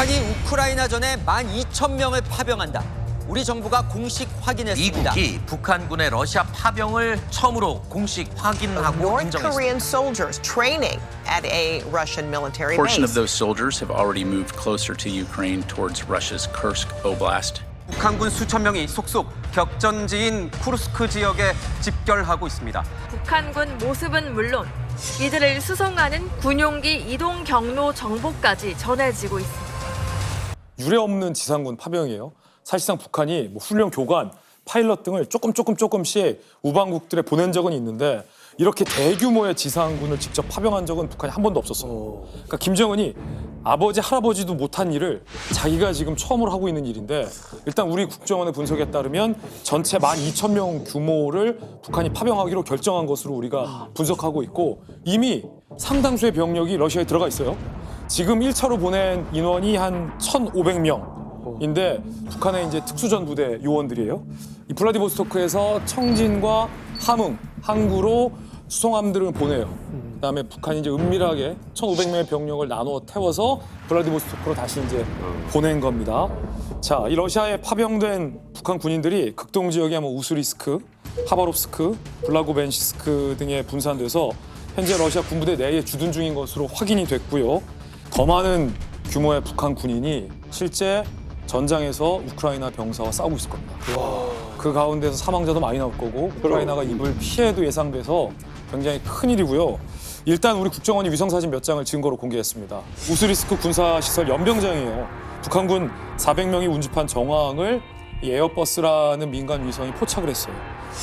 북한이 우크라이나전에 12,000명을 파병한다. 우리 정부가 공식 확인했습니다. 미국이 북한군의 러시아 파병을 처음으로 공식 확인하고 North 인정했습니다. Korean soldiers training at a Russian military portion of base. those soldiers have already moved closer to Ukraine towards Russia's Kursk Oblast. 북한군 수천 명이 속속 격전지인 쿠르스크 지역에 집결하고 있습니다. 북한군 모습은 물론 이들을 수송하는 군용기 이동 경로 정보까지 전해지고 있습니다. 유례없는 지상군 파병이에요. 사실상 북한이 뭐 훈련 교관, 파일럿 등을 조금씩 우방국들에 보낸 적은 있는데 이렇게 대규모의 지상군을 직접 파병한 적은 북한이 한 번도 없었어요. 그러니까 김정은이 아버지, 할아버지도 못한 일을 자기가 지금 처음으로 하고 있는 일인데 일단 우리 국정원의 분석에 따르면 전체 12,000명 규모를 북한이 파병하기로 결정한 것으로 우리가 분석하고 있고 이미 상당수의 병력이 러시아에 들어가 있어요. 지금 1차로 보낸 인원이 한 1,500명인데 북한의 이제 특수전부대 요원들이에요. 이 블라디보스토크에서 청진과 함흥, 항구로 수송함들을 보내요. 그다음에 북한이 이제 은밀하게 1,500명의 병력을 나누어 태워서 블라디보스토크로 다시 이제 보낸 겁니다. 자, 이 러시아에 파병된 북한 군인들이 극동 지역의 뭐 우스리스크, 하바롭스크, 블라고벤시스크 등에 분산돼서 현재 러시아 군부대 내에 주둔 중인 것으로 확인이 됐고요. 더 많은 규모의 북한 군인이 실제 전장에서 우크라이나 병사와 싸우고 있을 겁니다. 그 가운데서 사망자도 많이 나올 거고 우크라이나가 입을 피해도 예상돼서 굉장히 큰 일이고요. 일단 우리 국정원이 위성사진 몇 장을 증거로 공개했습니다. 우스리스크 군사시설 연병장이에요. 북한군 400명이 운집한 정황을 이 에어버스라는 민간 위성이 포착을 했어요.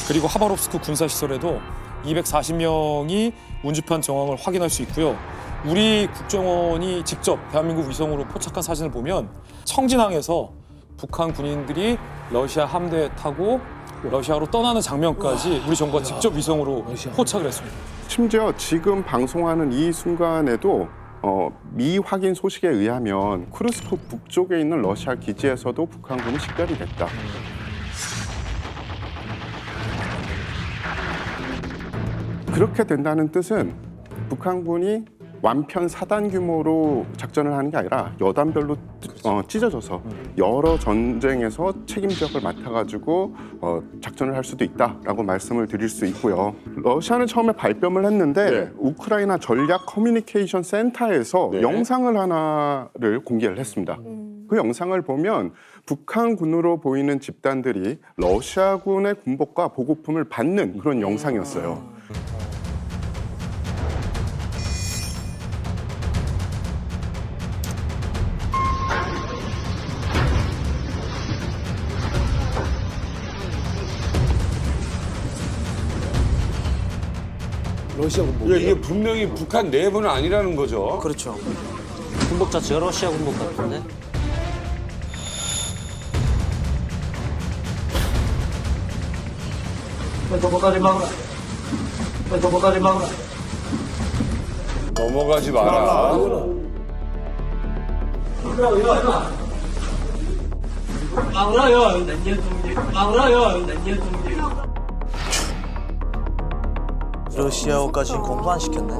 그리고 하바롭스크 군사시설에도 240명이 운집한 정황을 확인할 수 있고요. 우리 국정원이 직접 대한민국 위성으로 포착한 사진을 보면 청진항에서 북한 군인들이 러시아 함대에 타고 러시아로 떠나는 장면까지 우리 정부가 직접 위성으로 포착을 했습니다. 심지어 지금 방송하는 이 순간에도 미 확인 소식에 의하면 쿠르스크 북쪽에 있는 러시아 기지에서도 북한군이 식별이 됐다. 그렇게 된다는 뜻은 북한군이 완편 사단 규모로 작전을 하는 게 아니라 여단별로 찢어져서 여러 전쟁에서 책임 지역을 맡아가지고 작전을 할 수도 있다라고 말씀을 드릴 수 있고요. 러시아는 처음에 발뺌을 했는데 우크라이나 전략 커뮤니케이션 센터에서 영상을 하나를 공개를 했습니다. 그 영상을 보면 북한군으로 보이는 집단들이 러시아군의 군복과 보급품을 받는 그런 영상이었어요. 러시아 군복. 이게 분명히 북한 내부는 아니라는 거죠. 그렇죠. 군복 자체가 러시아 군복 같은데. 넘어가지 마라. 러시아어까지 공부 안 시켰네.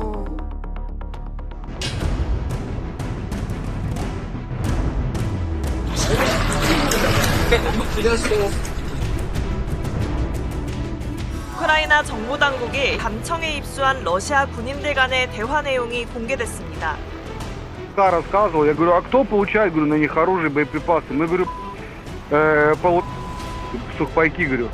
우크라이나 정보당국이 감청에 입수한 러시아 군인들 간의 대화 내용이 공개됐습니다. Рассказывал, я говорю, а кто получает, говорю, на них оружие, боеприпасы? Мы, говорю, сухпайки, говорю.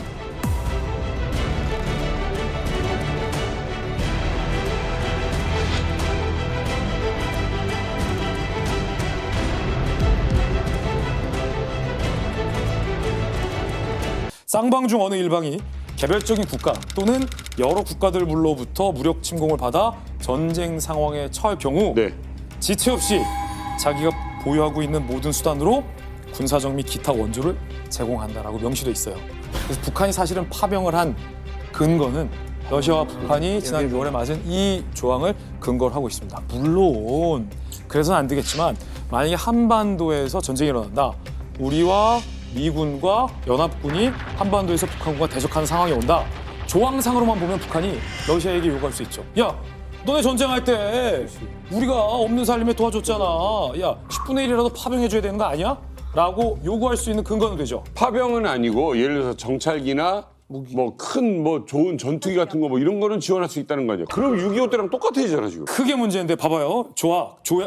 쌍방 중 어느 일방이 개별적인 국가 또는 여러 국가들로부터 무력 침공을 받아 전쟁 상황에 처할 경우 지체 없이 자기가 보유하고 있는 모든 수단으로 군사적 및 기타 원조를 제공한다라고 명시돼 있어요. 그래서 북한이 사실은 파병을 한 근거는 러시아와 북한이 지난 6월에 맞은 이 조항을 근거로 하고 있습니다. 물론 그래서는 안 되겠지만 만약에 한반도에서 전쟁이 일어난다. 우리와 미군과 연합군이 한반도에서 북한군과 대적하는 상황이 온다. 조항상으로만 보면 북한이 러시아에게 요구할 수 있죠. 야, 너네 전쟁할 때 우리가 없는 살림에 도와줬잖아. 야, 10분의 1이라도 파병해줘야 되는 거 아니야? 라고 요구할 수 있는 근거는 되죠. 파병은 아니고 예를 들어서 정찰기나 뭐 큰 뭐 좋은 전투기 같은 거 뭐 이런 거는 지원할 수 있다는 거죠. 그럼 6.25 때랑 똑같아지잖아 지금. 그게 문제인데 봐봐요.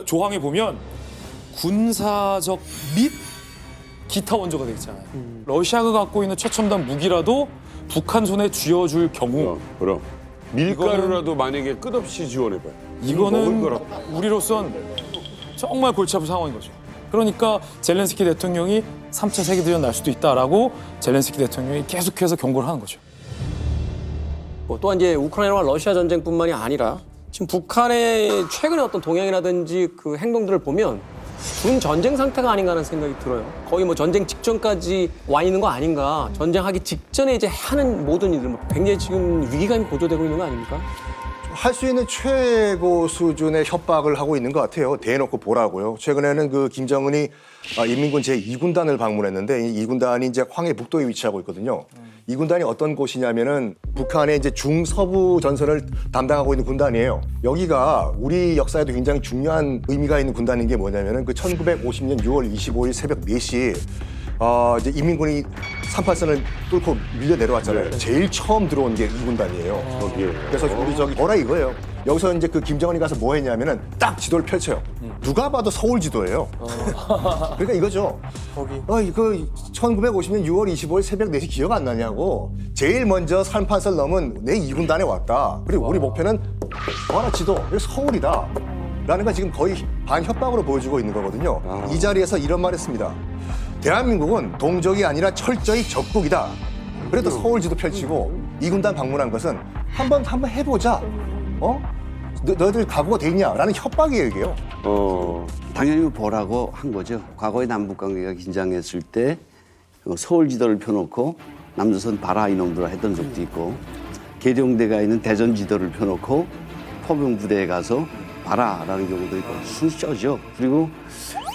조항에 보면 군사적 및 기타 원조가 돼 있잖아요. 러시아가 갖고 있는 최첨단 무기라도 북한 손에 쥐어줄 경우 그럼 밀가루라도 만약에 끝없이 지원해봐요. 먹을 이거는 거라도. 우리로선 정말 골치 아픈 상황인 거죠. 그러니까 젤렌스키 대통령이 3차 세계대전 날 수도 있다라고 젤렌스키 대통령이 계속해서 경고를 하는 거죠. 또한 이제 우크라이나와 러시아 전쟁뿐만이 아니라 지금 북한의 최근의 어떤 동향이라든지 그 행동들을 보면 준 전쟁 상태가 아닌가 하는 생각이 들어요. 거의 뭐 전쟁 직전까지 와 있는 거 아닌가. 전쟁하기 직전에 이제 하는 모든 일들 뭐 굉장히 지금 위기감이 고조되고 있는 거 아닙니까? 할 수 있는 최고 수준의 협박을 하고 있는 것 같아요. 대놓고 보라고요. 최근에는 그 김정은이 인민군 제2군단을 방문했는데 이 2군단이 이제 황해 북도에 위치하고 있거든요. 이 군단이 어떤 곳이냐면은 북한의 이제 중서부 전선을 담당하고 있는 군단이에요. 여기가 우리 역사에도 굉장히 중요한 의미가 있는 군단인 게 뭐냐면은 그 1950년 6월 25일 새벽 4시 이제 인민군이 38선을 뚫고 밀려 내려왔잖아요. 제일 처음 들어온 게 이 군단이에요. 거기에. 그래서 우리 저기 뭐라 이거예요. 여기서 이제 그 김정은이 가서 뭐 했냐면은 딱 지도를 펼쳐요. 누가 봐도 서울 지도예요. 그러니까 이거죠. 이거 1950년 6월 25일 새벽 4시 기억 안 나냐고. 제일 먼저 38선 넘은 내 2군단에 왔다. 그리고 우리 목표는 뭐하나 지도. 여기 서울이다. 라는 건 지금 거의 반협박으로 보여주고 있는 거거든요. 이 자리에서 이런 말 했습니다. 대한민국은 동족이 아니라 철저히 적국이다. 그래도 서울지도 펼치고 2군단 방문한 것은 한번 해보자. 너희들 각오가 돼 있냐? 라는 협박이에요, 이게요. 당연히 보라고 한 거죠. 과거에 남북관계가 긴장했을 때 서울 지도를 펴놓고 남조선 봐라 이놈들아 했던 적도 있고 계룡대가 있는 대전 지도를 펴놓고 포병부대에 가서 봐라라는 경우도 있고 순서죠. 그리고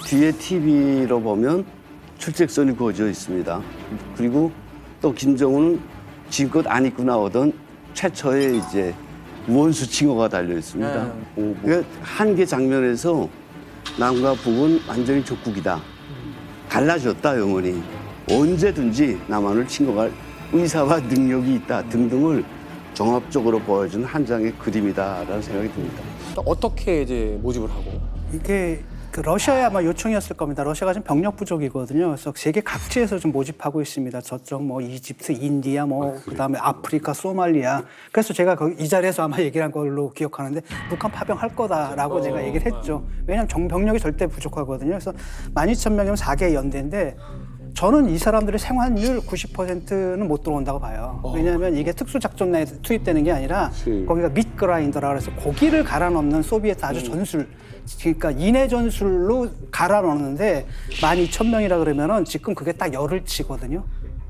뒤에 TV로 보면 출첵선이 그어져 있습니다. 그리고 또 김정은은 지금껏 안 입고 나오던 최초의 이제 우원수 칭호가 달려 있습니다. 그러니까 한 개 장면에서 남과 북은 완전히 적국이다. 갈라졌다 영원히. 언제든지 남한을 침공할 의사와 능력이 있다 등등을 종합적으로 보여주는 한 장의 그림이다라는 생각이 듭니다. 어떻게 이제 모집을 하고? 이게 그 러시아의 아마 요청이었을 겁니다. 러시아가 지금 병력 부족이거든요. 그래서 세계 각지에서 좀 모집하고 있습니다. 저쪽 뭐 이집트, 인디아, 그다음에 아프리카, 소말리아. 그래서 제가 이 자리에서 아마 얘기를 한 걸로 기억하는데 북한 파병할 거다라고 내가 얘기를 했죠. 왜냐하면 병력이 절대 부족하거든요. 그래서 12,000명이면 4개 연대인데 저는 이 사람들의 생환율 90%는 못 들어온다고 봐요. 왜냐하면 이게 특수작전에 투입되는 게 아니라 거기가 밑 그라인더라 그래서 고기를 갈아 넣는 소비에트 아주 전술, 그러니까 인해 전술로 갈아 넣는데 12,000명이라 그러면은 지금 그게 딱 열을 치거든요.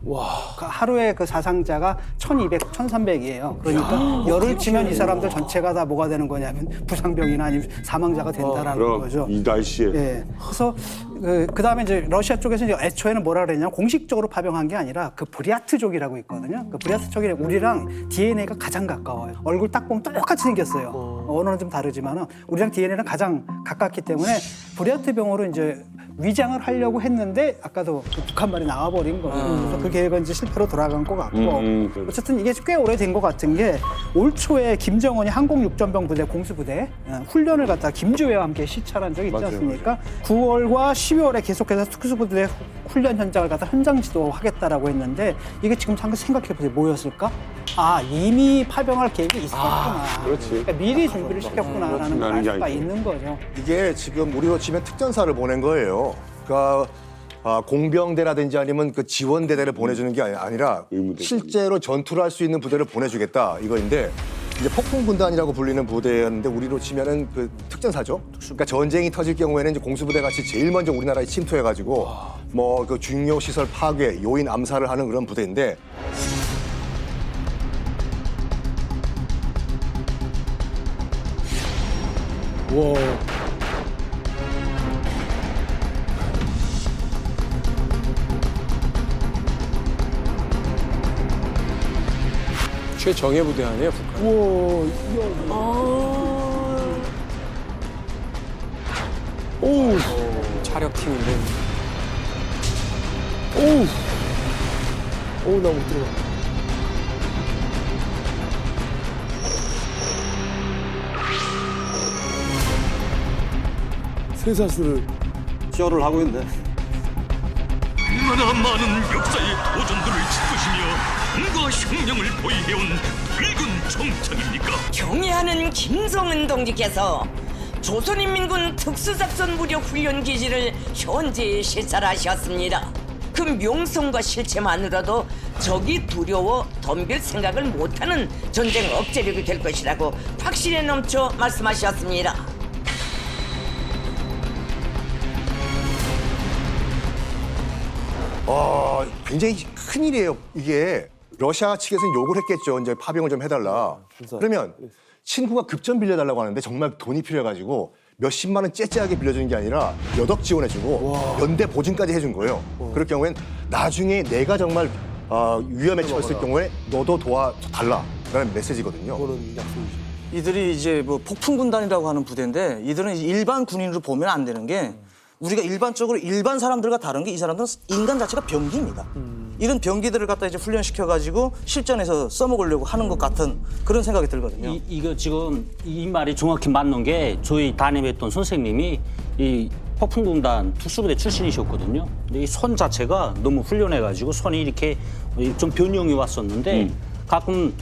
와. 하루에 그 사상자가 1,200, 1,300이에요. 그러니까 열을 치면 이 사람들 전체가 다 뭐가 되는 거냐면 부상병이나 아니면 사망자가 된다라는 거죠. 이 날씨에. 예. 그래서 그다음에 이제 러시아 쪽에서 이제 애초에는 뭐라 그랬냐면 공식적으로 파병한 게 아니라 그 브리아트족이라고 있거든요. 그 브리아트족이 우리랑 DNA가 가장 가까워요. 얼굴 딱 보면 똑같이 생겼어요. 언어는 좀 다르지만은 우리랑 DNA는 가장 가깝기 때문에 브리아트 병으로 이제 위장을 하려고 했는데 아까도 그 북한 말이 나와버린 거예요. 그래서 그 계획은 이제 실패로 돌아간 것 같고 어쨌든 이게 꽤 오래된 것 같은 게 올 초에 김정은이 항공육전병 부대 공수부대 훈련을 갖다 김주애와 함께 시찰한 적이 있지 않습니까? 9월과 12월에 계속해서 특수부대 훈련 현장을 갖다 현장 지도하겠다라고 했는데 이게 지금 잠깐 생각해보세요. 뭐였을까? 이미 파병할 계획이 있었구나. 그렇지. 그러니까 미리 준비를 시켰구나라는 걸 알 수가 있는 거죠. 이게 지금 우리로 치면 특전사를 보낸 거예요. 그러니까 공병대라든지 아니면 그 지원대대를 보내주는 게 아니라 실제로 전투를 할 수 있는 부대를 보내주겠다 이거인데 이제 폭풍군단이라고 불리는 부대였는데 우리로 치면은 그 특전사죠. 그러니까 전쟁이 터질 경우에는 이제 공수부대 같이 제일 먼저 우리나라에 침투해가지고 뭐 그 중요 시설 파괴, 요인 암살을 하는 그런 부대인데. 와. 최정예 부대 아니에요, 북한? 우와. 오, 차력팀인데. 오, 나 못 들어가. 쇠사슬을 쇼를 하고 있는데. 얼마나 많은 역사의 도전들을 짚으시며 뭔가 혁명을 보이해온 붉은 정착입니까? 경애하는 김성은 동지께서 조선인민군 특수작전무력훈련기지를 현재 시찰하셨습니다. 그 명성과 실체만으로도 적이 두려워 덤빌 생각을 못하는 전쟁 억제력이 될 것이라고 확신에 넘쳐 말씀하셨습니다. 굉장히 큰 일이에요. 이게 러시아 측에서는 요구를 했겠죠. 이제 파병을 좀 해달라. 그러면 친구가 급전 빌려달라고 하는데 정말 돈이 필요해가지고 몇십만 원 째째하게 빌려주는 게 아니라 몇 억 지원해주고 연대 보증까지 해준 거예요. 그럴 경우엔 나중에 내가 정말 위험에 처했을 경우에 너도 도와달라라는 메시지거든요. 이들이 이제 뭐 폭풍군단이라고 하는 부대인데 이들은 일반 군인으로 보면 안 되는 게 우리가 일반적으로 일반 사람들과 다른 게 이 사람들은 인간 자체가 병기입니다. 이런 병기들을 갖다 이제 훈련시켜가지고 실전에서 써먹으려고 하는 것 같은 그런 생각이 들거든요. 이거 지금 이 말이 정확히 맞는 게 저희 담임했던 선생님이 이 폭풍군단 특수부대 출신이셨거든요. 근데 이 손 자체가 너무 훌륭해가지고 손이 이렇게 좀 변형이 왔었는데 가끔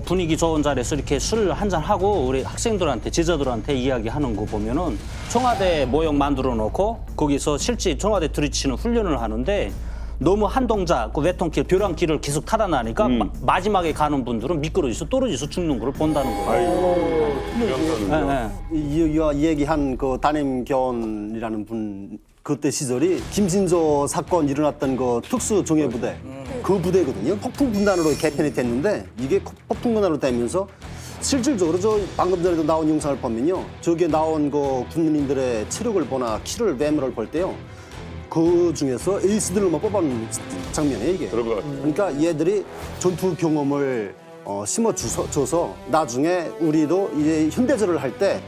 분위기 좋은 자리에서 이렇게 술 한잔 하고 우리 학생들한테 제자들한테 이야기하는 거 보면은 청와대 모형 만들어 놓고 거기서 실제 청와대 들이치는 훈련을 하는데 너무 한 동작 그 외통길 벼랑길을 계속 타다 나니까 마지막에 가는 분들은 미끄러져서 떨어져서 죽는 걸 본다는 거예요. 이 얘기한 그 담임견이라는 분 그때 시절이 김신조 사건 일어났던 그 특수종해부대 그 부대거든요. 폭풍군단으로 개편이 됐는데 이게 폭풍군단으로 되면서 실질적으로 저 방금 전에도 나온 영상을 보면요. 저기에 나온 그 군인들의 체력을 보나 키를 외모를 볼 때요. 그 중에서 에이스들만 뽑아놓는 장면이에요, 이게. 그러니까 얘들이 전투 경험을 심어줘서 나중에 우리도 이제 현대전을 할 때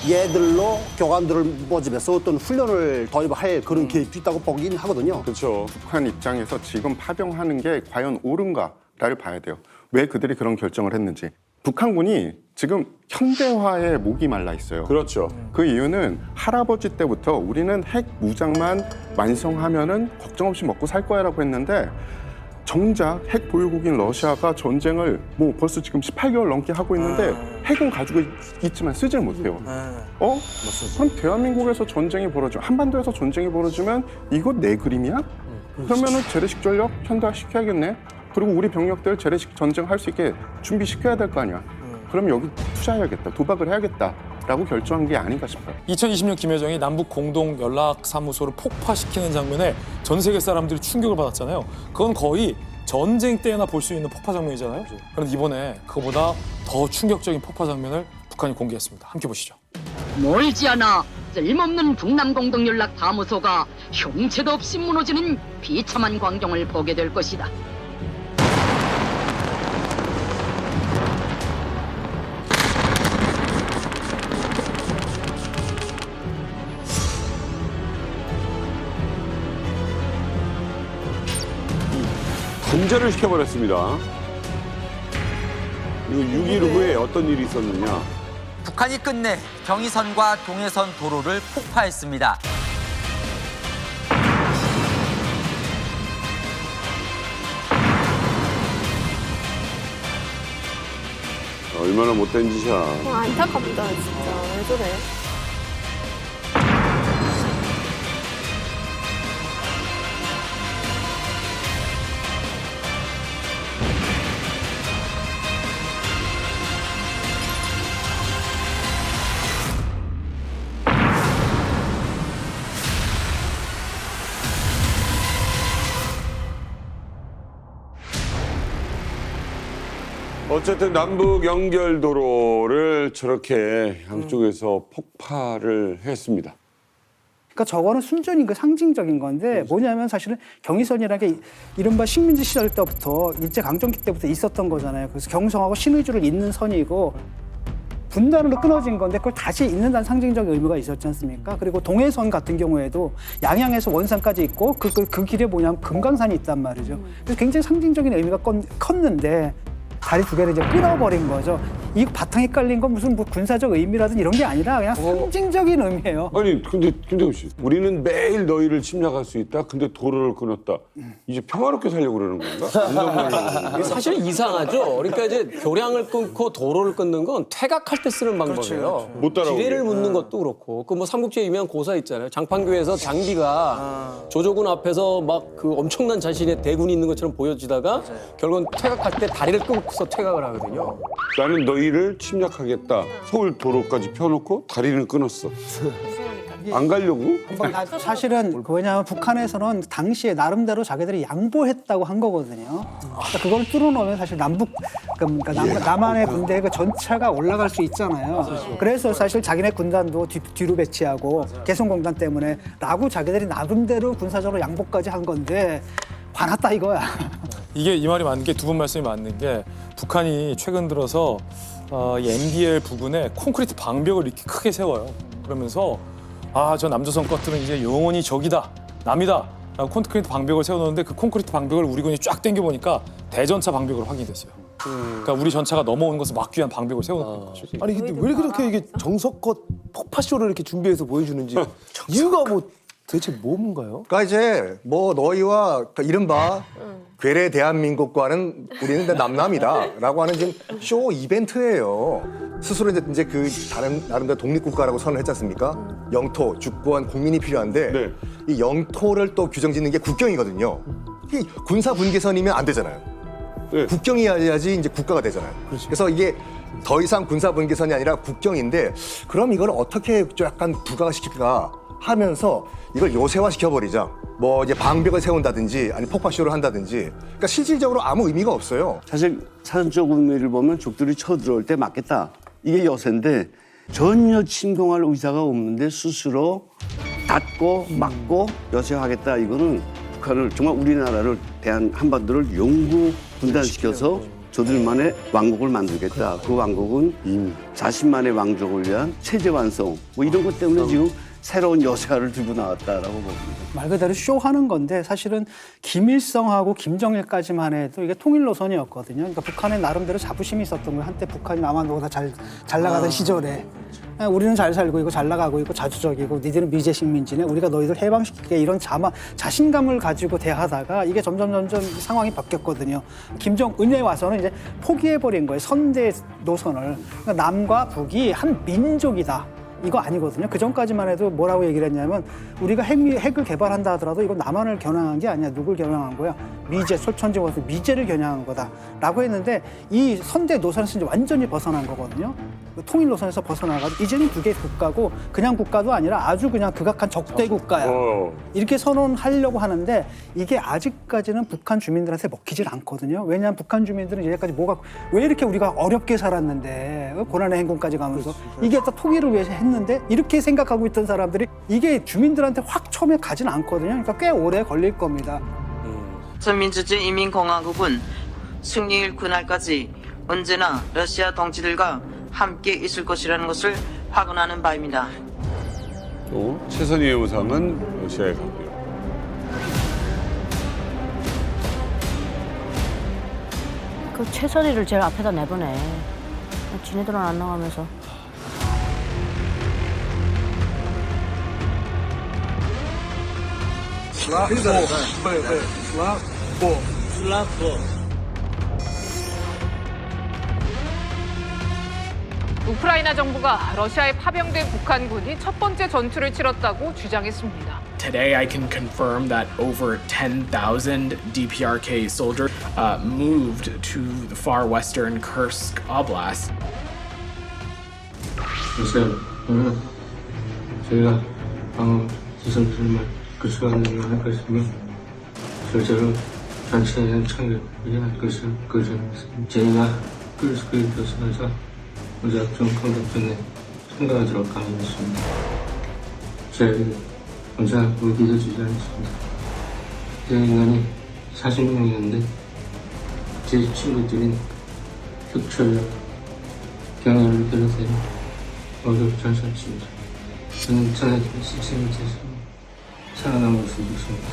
얘들로 교관들을 모집해서 어떤 훈련을 도입할 그런 계획도 있다고 보긴 하거든요. 그렇죠. 북한 입장에서 지금 파병하는 게 과연 옳은가를 봐야 돼요. 왜 그들이 그런 결정을 했는지. 북한군이 지금 현대화에 목이 말라 있어요. 그렇죠. 그 이유는 할아버지 때부터 우리는 핵 무장만 완성하면은 걱정 없이 먹고 살 거야라고 했는데 정작 핵 보유국인 러시아가 전쟁을 뭐 벌써 지금 18개월 넘게 하고 있는데 핵은 가지고 있지만 쓰질 못해요. 그럼 대한민국에서 전쟁이 벌어지면 한반도에서 전쟁이 벌어지면 이거 내 그림이야? 그러면은 재래식 전력 현대화시켜야겠네. 그리고 우리 병력들 재래식 전쟁할 수 있게 준비시켜야 될 거 아니야. 그럼 여기 투자해야겠다. 도박을 해야겠다라고 결정한 게 아닌가 싶어요. 2020년 김여정이 남북 공동 연락사무소를 폭파시키는 장면에 전 세계 사람들이 충격을 받았잖아요. 그건 거의 전쟁 때나 볼 수 있는 폭파 장면이잖아요. 그런데 이번에 그거보다 더 충격적인 폭파 장면을 북한이 공개했습니다. 함께 보시죠. 멀지 않아 쓸모없는 북남 공동 연락 사무소가 형체도 없이 무너지는 비참한 광경을 보게 될 것이다. 단절을 시켜버렸습니다. 이거 6.15 후에 어떤 일이 있었느냐. 북한이 끝내 경의선과 동해선 도로를 폭파했습니다. 얼마나 못된 짓이야. 안타깝다 진짜. 왜 저래? 어쨌든 남북 연결도로를 저렇게 양쪽에서 폭파를 했습니다. 그러니까 저거는 순전히 그 상징적인 건데 뭐냐면 사실은 경의선이라는 게 이른바 식민지 시절 때부터 일제강점기 때부터 있었던 거잖아요. 그래서 경성하고 신의주를 잇는 선이고 분단으로 끊어진 건데 그걸 다시 잇는다는 상징적 의미가 있었지 않습니까? 그리고 동해선 같은 경우에도 양양에서 원산까지 있고 그 길에 뭐냐면 금강산이 있단 말이죠. 그래서 굉장히 상징적인 의미가 컸는데 다리 두 개를 이제 끊어버린 거죠. 이 바탕에 깔린 건 무슨 뭐 군사적 의미라든 이런 게 아니라 그냥 상징적인 의미예요. 아니 근데 김대우 씨, 우리는 매일 너희를 침략할 수 있다. 근데 도로를 끊었다. 이제 평화롭게 살려고 그러는 건가? 사실 이상하죠. 그러니까 이제 교량을 끊고 도로를 끊는 건 퇴각할 때 쓰는 방법이에요. 못 따라오게. 기뢰를 묻는 것도 그렇고 그 뭐 삼국지에 유명한 고사 있잖아요. 장판교에서 장비가 조조군 앞에서 막 그 엄청난 자신의 대군이 있는 것처럼 보여지다가 결국은 퇴각할 때 다리를 끊고서 퇴각을 하거든요. 나는 너희를 침략하겠다. 서울 도로까지 펴놓고 다리를 끊었어. 안 가려고? 사실은 왜냐하면 북한에서는 당시에 나름대로 자기들이 양보했다고 한 거거든요. 그러니까 그걸 뚫어놓으면 사실 그러니까 남한의 군대 그 전차가 올라갈 수 있잖아요. 그래서 사실 자기네 군단도 뒤로 배치하고 개성공단 때문에 라고 자기들이 나름대로 군사적으로 양보까지 한 건데 화났다 이거야. 이게 이 말이 맞는 게 두 분 말씀이 맞는 게 북한이 최근 들어서 이 MDL 부근에 콘크리트 방벽을 이렇게 크게 세워요. 그러면서 저 남조선 것들은 이제 영원히 적이다, 남이다 라고 콘크리트 방벽을 세워놓는데 그 콘크리트 방벽을 우리 군이 쫙 당겨보니까 대전차 방벽으로 확인이 됐어요. 그러니까 우리 전차가 넘어오는 것을 막기 위한 방벽을 세워놓은 거죠. 아니 근데 왜 그렇게 이게 정석껏 폭파쇼를 이렇게 준비해서 보여주는지 이유가 뭐 도대체 뭔가요? 그러니까 이제 뭐 너희와 이른바 괴뢰 대한민국과는 우리는 남남이다라고 하는 지금 쇼 이벤트예요. 스스로 이제 그 다른 나름대로 독립국가라고 선언을 했지 않습니까? 영토, 주권, 국민이 필요한데 이 영토를 또 규정짓는 게 국경이거든요. 이 군사 분계선이면 안 되잖아요. 국경이어야지 이제 국가가 되잖아요. 그래서 이게 더 이상 군사 분계선이 아니라 국경인데 그럼 이걸 어떻게 좀 약간 부각시킬까 하면서 이걸 요새화 시켜버리자. 뭐 이제 방벽을 세운다든지 아니 폭파쇼를 한다든지. 그러니까 실질적으로 아무 의미가 없어요. 사실 사전적 의미를 보면 적들이 쳐들어올 때 맞겠다. 이게 여세인데 전혀 침공할 의사가 없는데 스스로 닫고 막고 여세하겠다. 이거는 북한을 정말 우리나라를 대한 한반도를 영구 분단시켜서 저들만의 왕국을 만들겠다. 그 왕국은 자신만의 왕족을 위한 체제 완성 뭐 이런 것 때문에 지금 새로운 여세를 들고 나왔다라고 봅니다. 말 그대로 쇼하는 건데 사실은 김일성하고 김정일까지만 해도 이게 통일 노선이었거든요. 그러니까 북한에 나름대로 자부심이 있었던 거예요. 한때 북한이 남한보다 잘 나가던 시절에 우리는 잘 살고 있고 잘 나가고 있고 자주적이고 니들은 미제 식민지네. 우리가 너희들 해방시킬게 이런 자신감을 가지고 대하다가 이게 점점 상황이 바뀌었거든요. 김정은에 와서는 이제 포기해버린 거예요. 선대 노선을. 그러니까 남과 북이 한 민족이다. 이거 아니거든요. 그 전까지만 해도 뭐라고 얘기를 했냐면 우리가 핵을 개발한다 하더라도 이건 남한을 겨냥한 게 아니야. 누굴 겨냥한 거야? 미제, 솔천지 원수 미제를 겨냥한 거다라고 했는데 이 선대 노선에서 이제 완전히 벗어난 거거든요. 통일 노선에서 벗어나가지고 이제는 두 개의 국가고 그냥 국가도 아니라 아주 그냥 극악한 적대 국가야. 이렇게 선언하려고 하는데 이게 아직까지는 북한 주민들한테 먹히질 않거든요. 왜냐하면 북한 주민들은 이제까지 왜 이렇게 우리가 어렵게 살았는데 고난의 행군까지 가면서 이게 다 통일을 위해서 했는데 이렇게 생각하고 있던 사람들이 이게 주민들한테 확 처음에 가진 않거든요. 그러니까 꽤 오래 걸릴 겁니다. 전민주주의 인민공화국은 승리일 그날까지 언제나 러시아 동지들과 함께 있을 것이라는 것을 확언하는 바입니다. 또 최선희의 우상은 러시아에 가고요. 그 최선희를 제일 앞에다 내보내. 지네들은 안 나가면서. 우크라이나 정부가 러시아에 파병된 북한군이 첫 번째 전투를 치렀다고 주장했습니다. Today, I can confirm that over 10,000 DPRK soldiers moved to the far western Kursk Oblast. 저희가 방어 지성들만 그 시간을 할 것이며 실제로 전체는 참여를 할 것을 저희가 크루스크에 도서에서 무작정 공격전에 참가하도록 강요했습니다. 저희는 항상 무기를 주지 않습니다. 제 인원이 40명이었는데 제 친구들인 흑철, 평화를 빌어서 모두 잘 샀습니다. 저는 자네들의 시체를 대해서 살아남을 수 있습니다.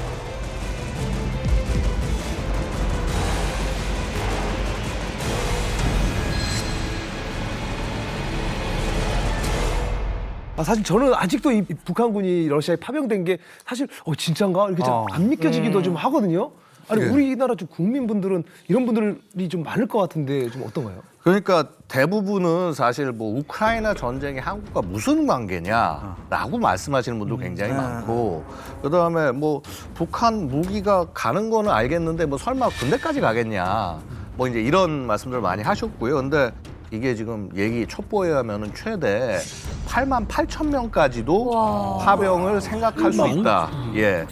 사실 저는 아직도 이 북한군이 러시아에 파병된 게 사실 진짠가 이렇게 좀 안 믿겨지기도 좀 하거든요. 아니 네. 우리나라 좀 국민분들은 이런 분들이 좀 많을 것 같은데 좀 어떤가요? 그러니까 대부분은 사실 뭐 우크라이나 전쟁이 한국과 무슨 관계냐라고 말씀하시는 분도 굉장히 많고, 그다음에 뭐 북한 무기가 가는 거는 알겠는데 뭐 설마 군대까지 가겠냐, 뭐 이제 이런 말씀들 많이 하셨고요. 근데 이게 지금 얘기 첩보에 하면은 최대 88,000명까지도 파병을 생각할 수 있다. 예.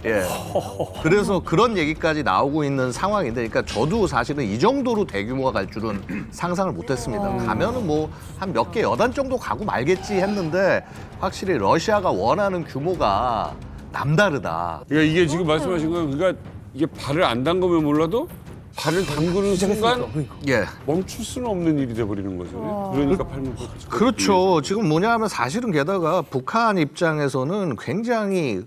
예. 그래서 그런 얘기까지 나오고 있는 상황인데, 그러니까 저도 사실은 이 정도로 대규모가 갈 줄은 상상을 못했습니다. 가면은 뭐 한 몇 개 여단 정도 가고 말겠지 했는데 확실히 러시아가 원하는 규모가 남다르다. 그러니까 이게 지금 말씀하신 건, 그러니까 이게 발을 안 담그면 몰라도 발을 담그는 순간 예. 멈출 수는 없는 일이 돼버리는 거죠. 그러니까 팔면 그렇죠. 지금 뭐냐면 사실은 게다가 북한 입장에서는 굉장히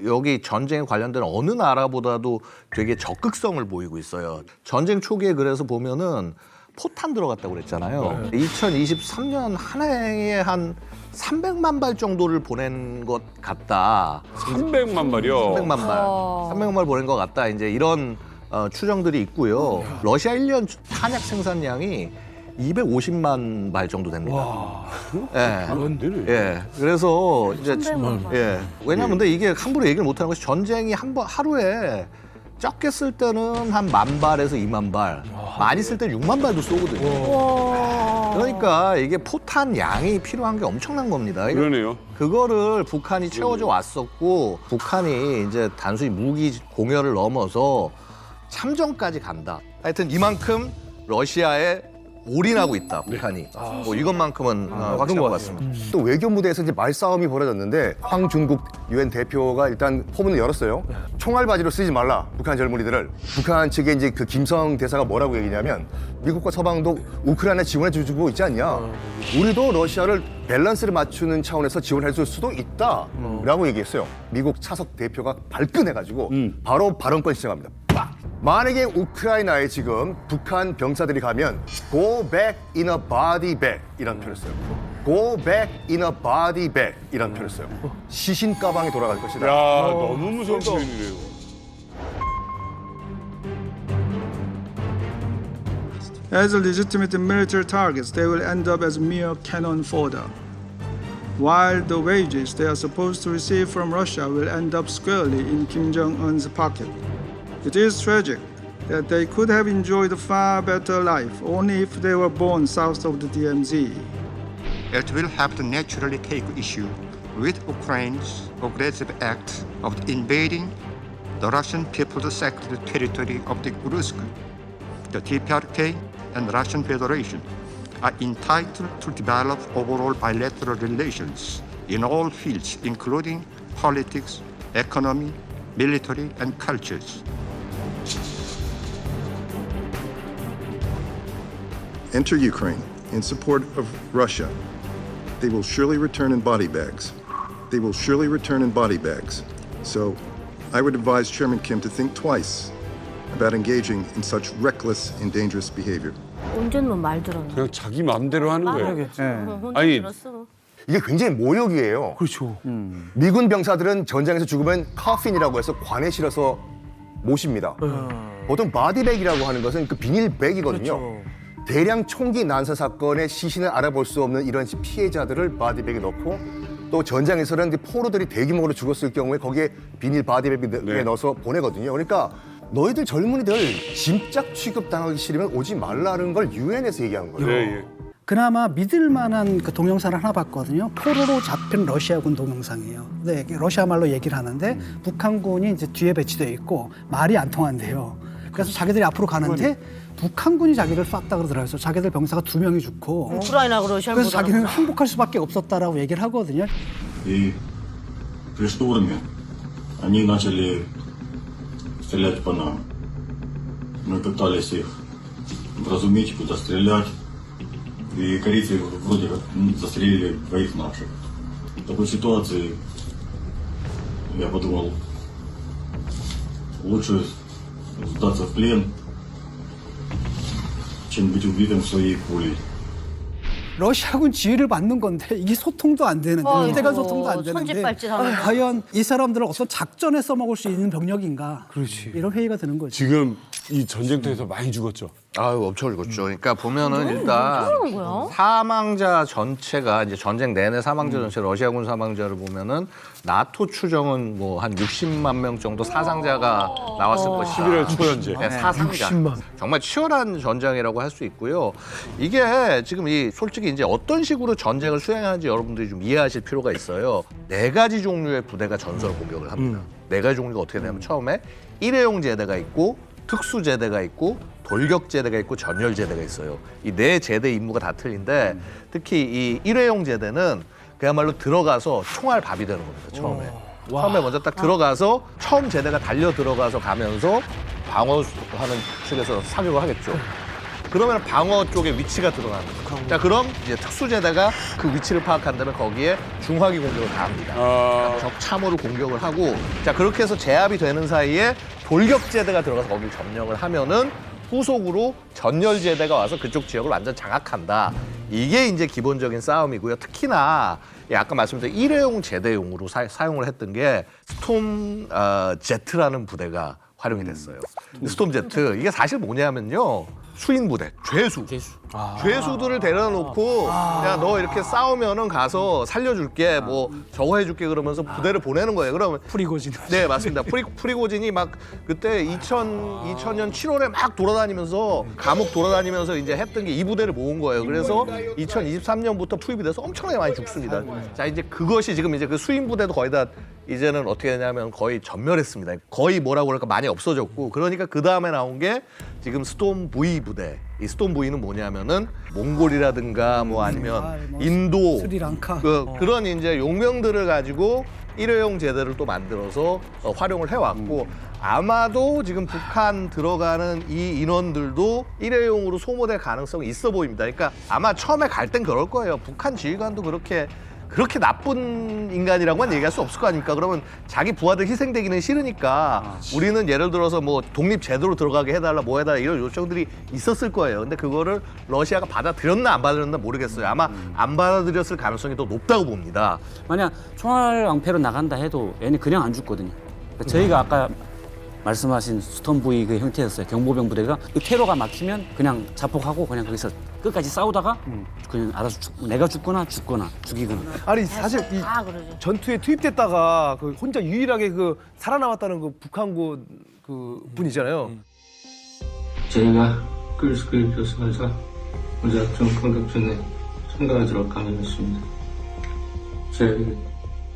여기 전쟁에 관련된 어느 나라보다도 되게 적극성을 보이고 있어요. 전쟁 초기에 그래서 보면은 포탄 들어갔다고 그랬잖아요. 2023년 한 해에 한 300만 발 정도를 보낸 것 같다. 300만 발이요? 300만 발. 300만 발 보낸 것 같다. 이제 이런 추정들이 있고요. 러시아 1년 탄약 생산량이 250만 발 정도 됩니다. 예. 예. 그래서 이제 예. 왜냐면 근데 이게 함부로 얘기를 못 하는 것이, 전쟁이 하루에 적게 쓸 때는 한 10,000발에서 20,000발, 많이 쓸 때는 6만 발도 쏘거든요. 그러니까 이게 포탄 양이 필요한 게 엄청난 겁니다. 그러네요. 그거를 북한이 채워져 왔었고, 북한이 이제 단순히 무기 공여를 넘어서 참전까지 간다. 하여튼 이만큼 러시아에 올인하고 있다, 북한이. 뭐 이것만큼은 확실한 것 같습니다. 또 외교 무대에서 이제 말싸움이 벌어졌는데 황중국 유엔 대표가 일단 포문을 열었어요. 총알바지로 쓰지 말라, 북한 젊은이들을. 북한 측에 이제 그 김성 대사가 뭐라고 얘기냐면, 미국과 서방도 우크라이나 지원해 주고 있지 않냐. 우리도 러시아를 밸런스를 맞추는 차원에서 지원해 줄 수도 있다라고 얘기했어요. 미국 차석 대표가 발끈해가지고 바로 발언권 시작합니다. 만약에 우크라이나에 지금 북한 병사들이 가면 go back in a body bag 이란 표현을 써요. go back in a body bag 이란 표현을 써요. 시신 가방에 돌아갈 것이다. 야, 너무 무서운 표현이래요. As legitimate military targets, they will end up as mere cannon fodder, while the wages they are supposed to receive from Russia will end up squarely in Kim Jong-un's pocket. It is tragic that they could have enjoyed a far better life only if they were born south of the DMZ. It will have to naturally take issue with Ukraine's aggressive act of invading the Russian People's Sacred Territory of the Kursk. The DPRK and the Russian Federation are entitled to develop overall bilateral relations in all fields, including politics, economy, military, and cultures. Enter Ukraine in support of Russia. They will surely return in body bags. They will surely return in body bags. So I would advise Chairman Kim to think twice about engaging in such reckless and dangerous behavior. 언제는 뭐 말 들었나? 그냥 자기 마음대로 하는 거예요. 혼자 아니, 들었어. 이게 굉장히 모욕이에요. 그렇죠. 미군 병사들은 전장에서 죽으면 커핀이라고 해서 관에 실어서 모십니다. 보통 바디백이라고 하는 것은 그 비닐백이거든요. 대량 총기 난사 사건의 시신을 알아볼 수 없는 이런 피해자들을 바디백에 넣고, 또 전장에서는 포로들이 대규모로 죽었을 경우에 거기에 비닐 바디백에 넣어서 보내거든요. 그러니까 너희들 젊은이들 짐짝 취급당하기 싫으면 오지 말라는 걸 유엔에서 얘기한 거예요. 그나마 믿을 만한 그 동영상을 하나 봤거든요. 포로로 잡힌 러시아군 동영상이에요. 네, 러시아 말로 얘기를 하는데 북한군이 이제 뒤에 배치되어 있고 말이 안 통한대요. 그래서 자기들이 앞으로 가는데 북한군이 자기를 쐈다 그러더라고요. 그래서 자기들 병사가 2명이 죽고 우크라이나하고 러시아를 그래서 자기는 항복할 수밖에 없었다라고 얘기를 하거든요. И при штурме они начали стрелять по нам. Мы пытались их вразумить, куда стрелять. И корейцы вроде как застрелили двоих наших. В такой ситуации я подумал, лучше сдаться в плен, чем быть убитым своей пулей. 러시아군 지휘를 받는 건데 이게 소통도 안 되는데 부대간 소통도 안 되는데 손짓발짓하는 과연 이 사람들을 어떤 작전에 써먹을 수 있는 병력인가? 그렇지. 이런 회의가 드는 거죠. 지금 이 전쟁터에서 많이 죽었죠. 아유, 엄청 읽었죠. 그러니까 보면은 일단 하는 거야? 사망자 전체가 이제 전쟁 내내 사망자 전체 러시아군 사망자를 보면은 나토 추정은 뭐 한 60만 명 정도 사상자가 나왔을 것이다. 11월 초 현재. 네, 사상자. 60만. 정말 치열한 전장이라고 할 수 있고요. 이게 지금 이 솔직히 이제 어떤 식으로 전쟁을 수행하는지 여러분들이 좀 이해하실 필요가 있어요. 4가지 종류의 부대가 전설 공격을 합니다. 4가지 종류가 어떻게 되냐면 처음에 일회용 제대가 있고 특수제대가 있고 돌격제대가 있고 전열제대가 있어요. 이 4제대 임무가 다 틀린데 특히 이 일회용 제대는 그야말로 들어가서 총알 밥이 되는 겁니다. 처음에. 처음에 먼저 딱 들어가서 처음 제대가 달려 들어가서 가면서 방어하는 측에서 사격을 하겠죠. 그러면 방어 쪽에 위치가 드러나는 거예요. 자, 그럼 이제 특수제대가 그 위치를 파악한 다음에 거기에 중화기 공격을 가합니다. 그러니까 적 참호를 공격을 하고 자, 그렇게 해서 제압이 되는 사이에 돌격제대가 들어가서 거기를 점령을 하면은 후속으로 전열제대가 와서 그쪽 지역을 완전 장악한다. 이게 이제 기본적인 싸움이고요. 특히나 아까 말씀드린 일회용 제대용으로 사용을 했던 게 스톰 제트라는 부대가 활용이 됐어요. 스톰 제트 이게 사실 뭐냐면요. 수인 부대, 죄수들을 데려다 놓고 야, 너 이렇게 싸우면은 가서 살려줄게, 뭐 저거 해줄게 그러면서 부대를 보내는 거예요. 그러면 프리고진. 네, 맞습니다. 프리고진이 막 그때 2000년 7월에 막 돌아다니면서 감옥 돌아다니면서 이제 했던 게 이 부대를 모은 거예요. 그래서 2023년부터 투입이 돼서 엄청나게 많이 죽습니다. 자, 이제 그것이 지금 이제 그 수인 부대도 거의 다 이제는 어떻게 되냐면 거의 전멸했습니다. 거의 뭐라고 그럴까 많이 없어졌고 그러니까 그 다음에 나온 게 지금 스톰 V 부대. 이 스톰 V는 뭐냐면은 몽골이라든가 뭐 아니면 인도, 스리랑카 그런 이제 용병들을 가지고 일회용 제대를 또 만들어서 활용을 해왔고 아마도 지금 북한 들어가는 이 인원들도 일회용으로 소모될 가능성이 있어 보입니다. 그러니까 아마 처음에 갈 땐 그럴 거예요. 북한 지휘관도 그렇게 나쁜 인간이라고만 얘기할 수 없을 거 아닙니까? 그러면 자기 부하들 희생되기는 싫으니까 우리는 예를 들어서 뭐 독립 제도로 들어가게 해달라 뭐 해달라 이런 요청들이 있었을 거예요. 근데 그거를 러시아가 받아들였나 안 받아들였나 모르겠어요. 아마 안 받아들였을 가능성이 더 높다고 봅니다. 만약 총알 앙패로 나간다 해도 얘는 그냥 안 죽거든요. 그러니까 저희가 아까 말씀하신 스톰 V 그 형태였어요. 경보병 부대가 이 테러가 막히면 그냥 자폭하고 그냥 거기서 끝까지 싸우다가 그냥 알아서 내가 죽거나 죽이거나. 아니 사실 이 전투에 투입됐다가 그 혼자 유일하게 그 살아남았다는 그 북한군 그 분이잖아요. 저희가 끌스크를 교습해서 무작정 공격전에 참가하도록 강요했습니다. 저희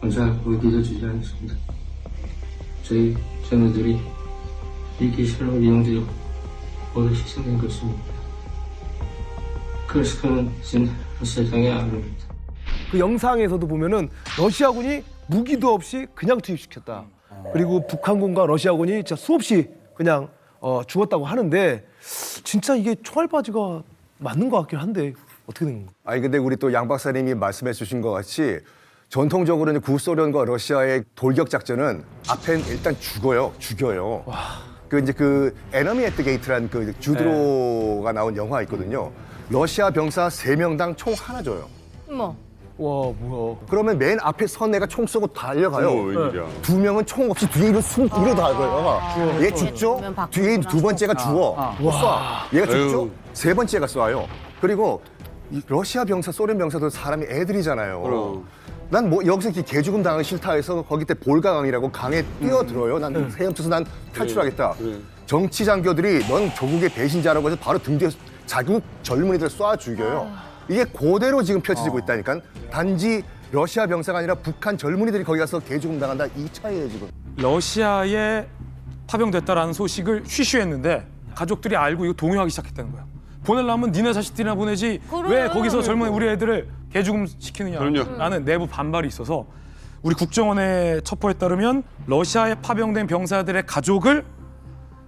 혼자 무기도 주지 않습니다. 저희 자녀들이 이 기술로 이용되어 모두 희생된 것입니다. 끌스크는 진 러시아 땅의 아닙니다. 그 영상에서도 보면은 러시아군이 무기도 없이 그냥 투입시켰다. 그리고 북한군과 러시아군이 진짜 수없이 그냥 죽었다고 하는데 진짜 이게 총알바지가 맞는 것 같긴 한데 어떻게 된 건가? 아니 근데 우리 또 양 박사님이 말씀해 주신 것 같이 전통적으로는 구소련과 러시아의 돌격 작전은 앞엔 일단 죽여요. 그 이제 그 에너미 앳 더 게이트라는 그 주드로가 나온 영화 있거든요. 러시아 병사 3명당 총 하나 줘요. 어머. 와 뭐야? 그러면 맨 앞에 선 애가 총 쏘고 달려가요. 웬일이야. 2명은 총 없이 뒤에 이로 달려가요. 얘 죽죠? 뒤에 2번째가 죽어. 쏴. 얘가 죽죠? 3번째가 쏴요. 그리고 이 러시아 병사, 소련 병사들 사람이 애들이잖아요. 난 뭐 여기서 이렇게 개죽음 당하기 싫다 해서 거기 때 볼가강이라고 강에 뛰어들어요. 난 헤엄쳐서 난 탈출하겠다. 정치 장교들이 넌 조국의 배신자라고 해서 바로 등 뒤에 자국 젊은이들 쏴 죽여요. 이게 그대로 지금 펼쳐지고 있다니까. 단지 러시아 병사가 아니라 북한 젊은이들이 거기 가서 개죽음 당한다 이 차이예요 지금. 러시아에 파병됐다라는 소식을 쉬쉬했는데 가족들이 알고 이거 동요하기 시작했다는 거야. 보내려면 니네 자식들이나 보내지 왜 거기서 젊은 우리 애들을 개죽음 시키느냐라는 내부 반발이 있어서 우리 국정원의 첩보에 따르면 러시아에 파병된 병사들의 가족을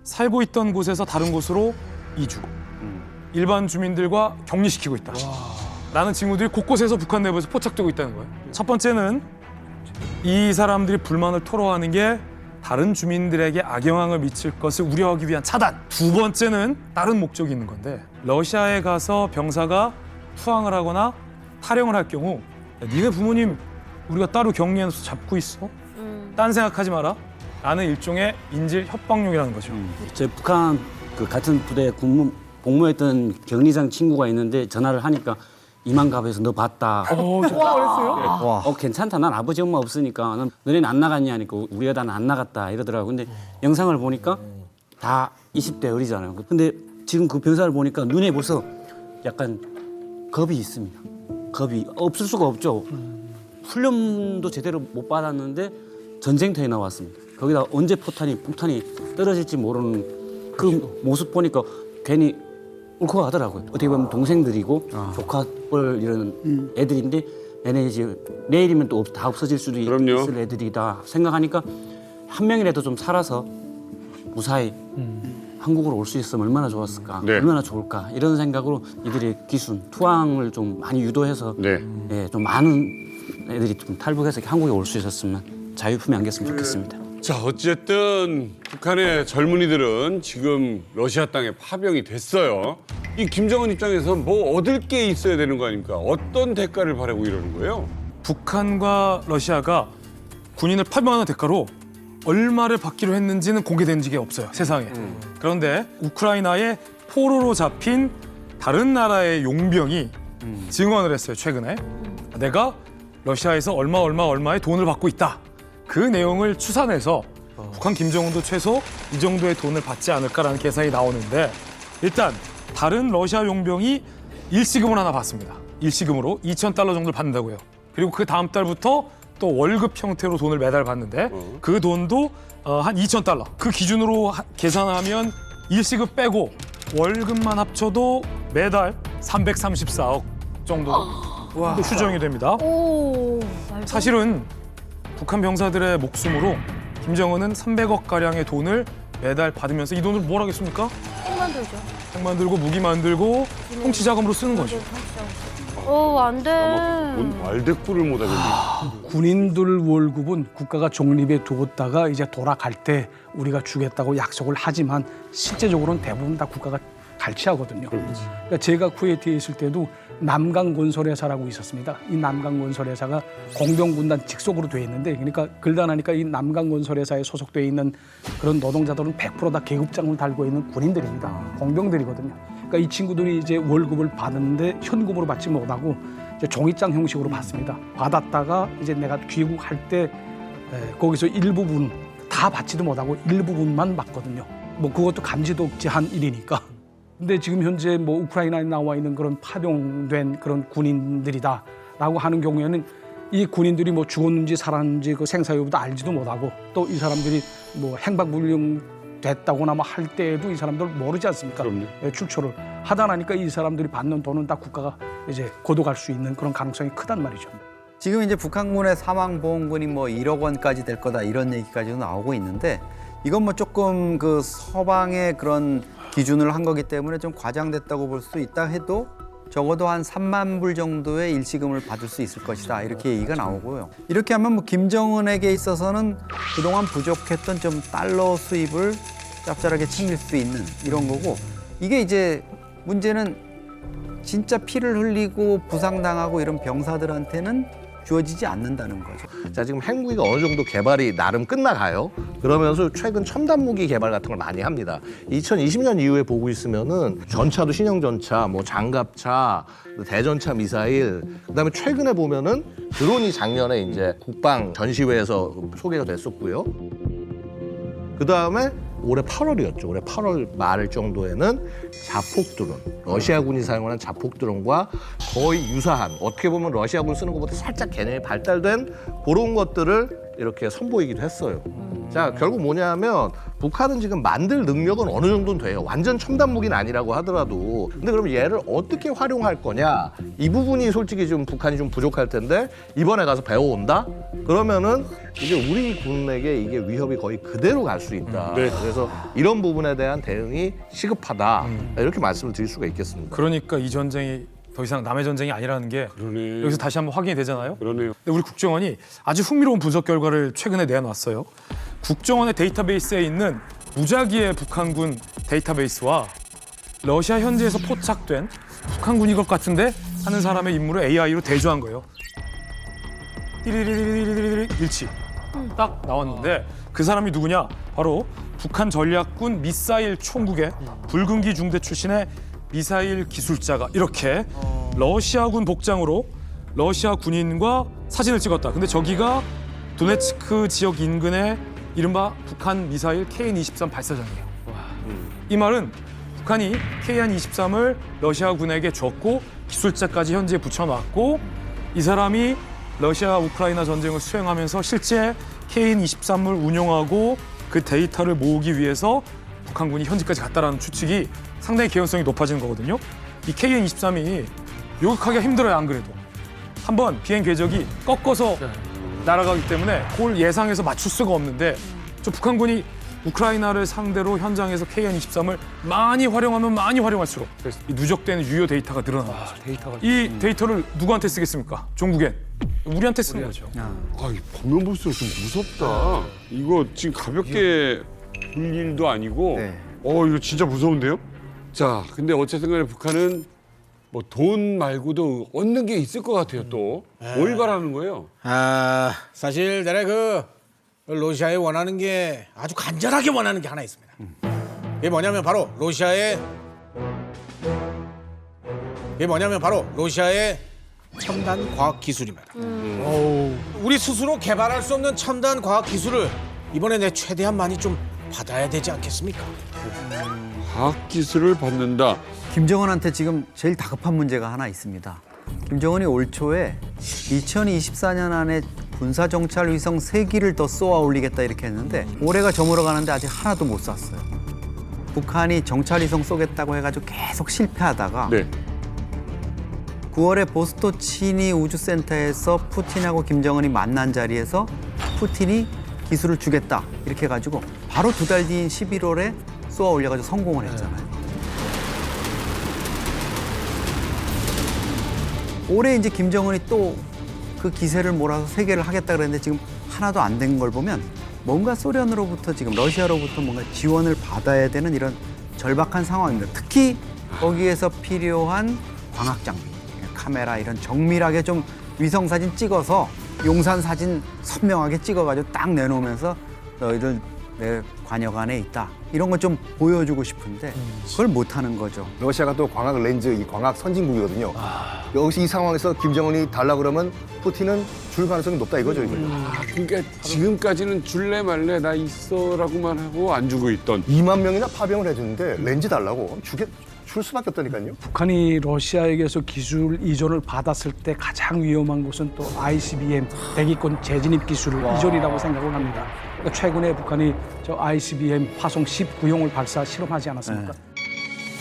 살고 있던 곳에서 다른 곳으로 이주. 일반 주민들과 격리시키고 있다. 라는 징후들이 곳곳에서 북한 내부에서 포착되고 있다는 거예요. 첫 번째는 이 사람들이 불만을 토로하는 게 다른 주민들에게 악영향을 미칠 것을 우려하기 위한 차단. 두 번째는 다른 목적이 있는 건데 러시아에 가서 병사가 투항을 하거나 탈영을 할 경우 야, 니네 부모님 우리가 따로 격리해서 잡고 있어? 딴 생각하지 마라. 라는 일종의 인질 협박용이라는 거죠. 제 북한 그 같은 부대에 복무했던 격리장 친구가 있는데 전화를 하니까 이만갑에서 너 봤다. 했어요? 괜찮다. 난 아버지 엄마 없으니까. 너네는 안 나갔냐 하니까 우리 여자는 안 나갔다 이러더라고. 근데 영상을 보니까 다 20대 어리잖아요. 근데 지금 그 병사를 보니까 눈에 벌써 약간 겁이 있습니다. 겁이 없을 수가 없죠. 훈련도 제대로 못 받았는데 전쟁터에 나왔습니다. 거기다 언제 폭탄이 떨어질지 모르는 그 모습 보니까 괜히 울컥하더라고요. 어떻게 보면 동생들이고 조카뻘 이런 애들인데 얘네 이제 내일이면 또 다 없어질 수도 있을 애들이다 생각하니까 한 명이라도 좀 살아서 무사히 한국으로 올 수 있으면 얼마나 좋았을까, 얼마나 좋을까 이런 생각으로 이들의 기순, 투항을 좀 많이 유도해서 예, 좀 많은 애들이 좀 탈북해서 한국에 올 수 있었으면 자유품이 안겼으면 좋겠습니다. 자, 어쨌든 북한의 젊은이들은 지금 러시아 땅에 파병이 됐어요. 이 김정은 입장에서 뭐 얻을 게 있어야 되는 거 아닙니까? 어떤 대가를 바라고 이러는 거예요? 북한과 러시아가 군인을 파병하는 대가로 얼마를 받기로 했는지는 공개된 적이 없어요, 세상에. 그런데 우크라이나의 포로로 잡힌 다른 나라의 용병이 증언을 했어요, 최근에. 내가 러시아에서 얼마의 돈을 받고 있다. 그 내용을 추산해서 북한 김정은도 최소 이 정도의 돈을 받지 않을까라는 계산이 나오는데 일단 다른 러시아 용병이 일시금을 하나 받습니다. 일시금으로 2,000달러 정도를 받는다고요. 그리고 그 다음 달부터 또 월급 형태로 돈을 매달 받는데 그 돈도 한 2,000달러. 그 기준으로 계산하면 일시금 빼고 월급만 합쳐도 매달 334억 정도 추정이 됩니다. 사실은 북한 병사들의 목숨으로 김정은은 300억 가량의 돈을 매달 받으면서 이 돈을 뭘 하겠습니까? 핵 만들죠. 핵 만들고 무기 만들고 통치 자금으로 쓰는 거죠. 안 돼. 말대꾸를 못 하겠네. 군인들 월급은 국가가 적립해 두었다가 이제 돌아갈 때 우리가 주겠다고 약속을 하지만 실제적으로는 대부분 다 국가가 갈취하거든요. 그러니까 제가 쿠웨이트에 있을 때도 남강건설회사라고 있었습니다. 이 남강건설회사가 공병군단 직속으로 돼 있는데 그러니까 글단하니까 이 남강건설회사에 소속돼 있는 그런 노동자들은 100% 다 계급장을 달고 있는 군인들입니다. 공병들이거든요. 그러니까 이 친구들이 이제 월급을 받는데 현금으로 받지 못하고 이제 종이장 형식으로 받습니다. 받았다가 이제 내가 귀국할 때 거기서 일부분 다 받지도 못하고 일부분만 받거든요. 뭐 그것도 감지독지한 일이니까. 근데 지금 현재 뭐 우크라이나에 나와 있는 그런 파병된 그런 군인들이다라고 하는 경우에는 이 군인들이 뭐 죽었는지 살았는지 그 생사 여부도 알지도 못하고 또 이 사람들이 뭐 행방불명 됐다거나 뭐 할 때에도 이 사람들 모르지 않습니까? 출처를 하다 나니까 이 사람들이 받는 돈은 다 국가가 이제 고도갈 수 있는 그런 가능성이 크단 말이죠. 지금 이제 북한군의 사망보험금이 뭐 1억 원까지 될 거다 이런 얘기까지도 나오고 있는데 이건 뭐 조금 그 서방의 그런 기준을 한 거기 때문에 좀 과장됐다고 볼 수 있다 해도 적어도 한 3만 불 정도의 일시금을 받을 수 있을 것이다 이렇게 얘기가 나오고요. 이렇게 하면 뭐 김정은에게 있어서는 그동안 부족했던 좀 달러 수입을 짭짤하게 챙길 수 있는 이런 거고 이게 이제 문제는 진짜 피를 흘리고 부상당하고 이런 병사들한테는 주어지지 않는다는 거죠. 자, 지금 핵무기가 어느 정도 개발이 나름 끝나가요. 그러면서 최근 첨단 무기 개발 같은 걸 많이 합니다. 2020년 이후에 보고 있으면은 전차도 신형 전차, 뭐 장갑차, 대전차 미사일, 그다음에 최근에 보면은 드론이 작년에 이제 국방 전시회에서 소개가 됐었고요. 그다음에 올해 8월이었죠. 올해 8월 말 정도에는 자폭 드론, 러시아군이 사용하는 자폭 드론과 거의 유사한, 어떻게 보면 러시아군 쓰는 것보다 살짝 개념이 발달된 그런 것들을 이렇게 선보이기도 했어요. 자, 결국 뭐냐면 북한은 지금 만들 능력은 어느 정도는 돼요. 완전 첨단 무기는 아니라고 하더라도. 근데 그럼 얘를 어떻게 활용할 거냐? 이 부분이 솔직히 좀 북한이 좀 부족할 텐데 이번에 가서 배워온다? 그러면은 이제 우리 군에게 이게 위협이 거의 그대로 갈 수 있다. 네. 그래서 이런 부분에 대한 대응이 시급하다. 이렇게 말씀을 드릴 수가 있겠습니다. 그러니까 이 전쟁이 더 이상 남의 전쟁이 아니라는 게 여기서 다시 한번 확인이 되잖아요. 그러네요. 근데 우리 국정원이 아주 흥미로운 분석 결과를 최근에 내놨어요. 국정원의 데이터베이스에 있는 무작위의 북한군 데이터베이스와 러시아 현지에서 포착된 북한군이 것 같은데 하는 사람의 인물을 AI로 대조한 거예요. 일치 딱 나왔는데 그 사람이 누구냐? 바로 북한 전략군 미사일 총국의 붉은기 중대 출신의 미사일 기술자가 이렇게 러시아군 복장으로 러시아 군인과 사진을 찍었다. 근데 저기가 도네츠크 지역 인근의 이른바 북한 미사일 KN-23 발사장이에요. 이 말은 북한이 KN-23을 러시아군에게 줬고 기술자까지 현지에 붙여놨고 이 사람이 러시아 우크라이나 전쟁을 수행하면서 실제 KN-23을 운용하고 그 데이터를 모으기 위해서 북한군이 현지까지 갔다라는 추측이 상당히 개연성이 높아지는 거거든요. 이 KN-23이 요격하기가 힘들어요, 안 그래도. 한번 비행 궤적이 꺾어서 날아가기 때문에 그걸 예상해서 맞출 수가 없는데 저 북한군이 우크라이나를 상대로 현장에서 KN-23을 많이 활용하면 많이 활용할수록 이 누적되는 유효 데이터가 늘어나는 거죠. 이 데이터를 누구한테 쓰겠습니까? 종국엔. 우리한테 쓰는 거죠. 보면 볼수록 좀 무섭다. 이거 지금 가볍게 볼 일도 아니고 이거 진짜 무서운데요? 자, 근데 어쨌든 간에 북한은 뭐 돈 말고도 얻는 게 있을 것 같아요, 또. 뭘 바라는 거예요? 사실 내가 그 러시아에 원하는 게 아주 간절하게 원하는 게 하나 있습니다. 이게 뭐냐면 바로 러시아의 첨단 과학 기술입니다. 우리 스스로 개발할 수 없는 첨단 과학 기술을 이번에 내 최대한 많이 좀 받아야 되지 않겠습니까? 과학 기술을 받는다. 김정은한테 지금 제일 다급한 문제가 하나 있습니다. 김정은이 올 초에 2024년 안에 군사 정찰 위성 3기를 더 쏘아 올리겠다 이렇게 했는데 올해가 저물어 가는데 아직 하나도 못 쐈어요. 북한이 정찰 위성 쏘겠다고 해가지고 계속 실패하다가 9월에 보스토치니 우주센터에서 푸틴하고 김정은이 만난 자리에서 푸틴이 기술을 주겠다 이렇게 해가지고 바로 2달 뒤인 11월에 쏘아 올려가지고 성공을 했잖아요. 올해 이제 김정은이 또 그 기세를 몰아서 3개를 하겠다 그랬는데 지금 하나도 안 된 걸 보면 뭔가 소련으로부터 지금 러시아로부터 뭔가 지원을 받아야 되는 이런 절박한 상황입니다. 특히 거기에서 필요한 광학 장비, 카메라 이런 정밀하게 좀 위성 사진 찍어서 용산 사진 선명하게 찍어가지고 딱 내놓으면서 너희들 내 관역 안에 있다. 이런 걸 좀 보여주고 싶은데 그걸 못하는 거죠. 러시아가 또 광학 렌즈, 이 광학 선진국이거든요. 여기서 이 상황에서 김정은이 달라 그러면 푸틴은 줄 가능성이 높다 이거죠. 그러니까 지금까지는 줄래 말래 나 있어라고만 하고 안 주고 있던 2만 명이나 파병을 해주는데 렌즈 달라고 줄 수밖에 없다니까요. 북한이 러시아에게서 기술 이전을 받았을 때 가장 위험한 것은 또 ICBM 대기권 재진입 기술 이전이라고 생각을 합니다. 그러니까 최근에 북한이 저 ICBM 화성 19형을 발사 실험하지 않았습니까?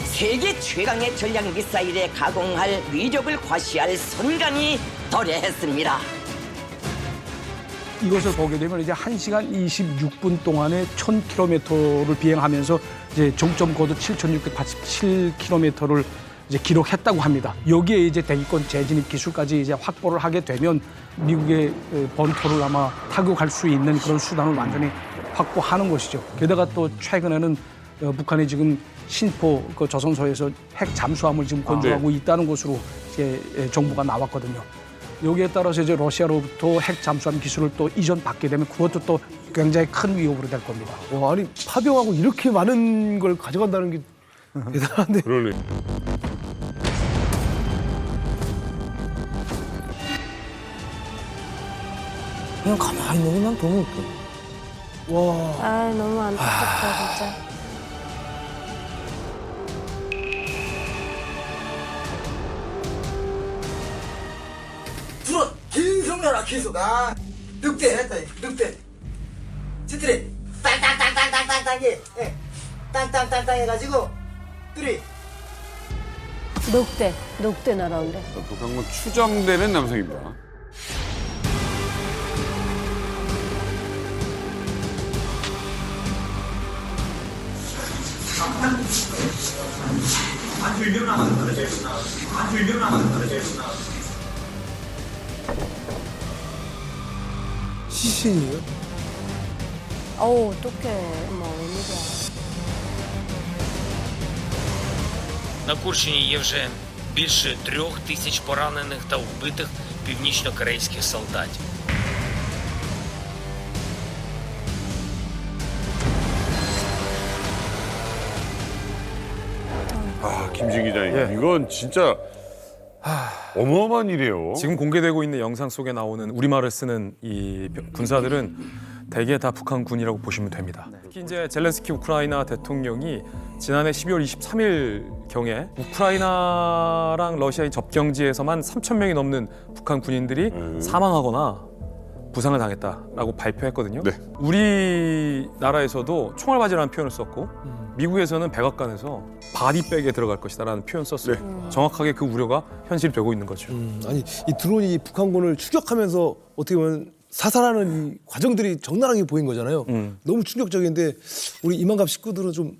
세계 최강의 전략 미사일에 가공할 위력을 과시할 순간이 도래했습니다. 이것을 보게 되면 이제 1시간 26분 동안에 1000km를 비행하면서 이제 정점 고도 7687km를 이제 기록했다고 합니다. 여기에 이제 대기권 재진입 기술까지 이제 확보를 하게 되면 미국의 본토를 아마 타격할 수 있는 그런 수단을 완전히 확보하는 것이죠. 게다가 또 최근에는 북한이 지금 신포 그 조선소에서 핵 잠수함을 지금 건조하고 있다는 것으로 이제 정보가 나왔거든요. 여기에 따라서 이제 러시아로부터 핵 잠수함 기술을 또 이전받게 되면 그것도 또 굉장히 큰 위협으로 될 겁니다. 와, 아니 파병하고 이렇게 많은 걸 가져간다는 게 대단한데. 그러네. 그냥 가만히 있는 게 난 너무 웃겨. 와. 아, 너무 안타깝다 진짜. 들어! 김성렬아 계속 늑대 했다. 늑대. 지트리. 땅땅땅땅땅땅땅 해. 땅땅땅땅 해가지고 뚜리. 늑대 날아온대. 북한군 추정되는 남성입니다. 시신이에요? 어우, 어떡해. 뭐, 웬일이야. На Курщині є вже більше 3000 поранених та вбитих північно-корейських солдатів. 아, 김진 기자님, 이건 진짜 어마어마한 일이에요. 지금 공개되고 있는 영상 속에 나오는 우리말을 쓰는 이 군사들은 대개 다 북한군이라고 보시면 됩니다. 특히 이제 젤렌스키 우크라이나 대통령이 지난해 12월 23일 경에 우크라이나랑 러시아의 접경지에서만 3,000명이 넘는 북한 군인들이 사망하거나 부상을 당했다라고 발표했거든요. 우리나라에서도 총알바지라는 표현을 썼고 미국에서는 백악관에서 바디백에 들어갈 것이다라는 표현 썼어요. 정확하게 그 우려가 현실되고 있는 거죠. 아니 이 드론이 북한군을 추격하면서 어떻게 보면 사살하는 이 과정들이 적나라하게 보인 거잖아요. 너무 충격적인데 우리 이만갑 식구들은 좀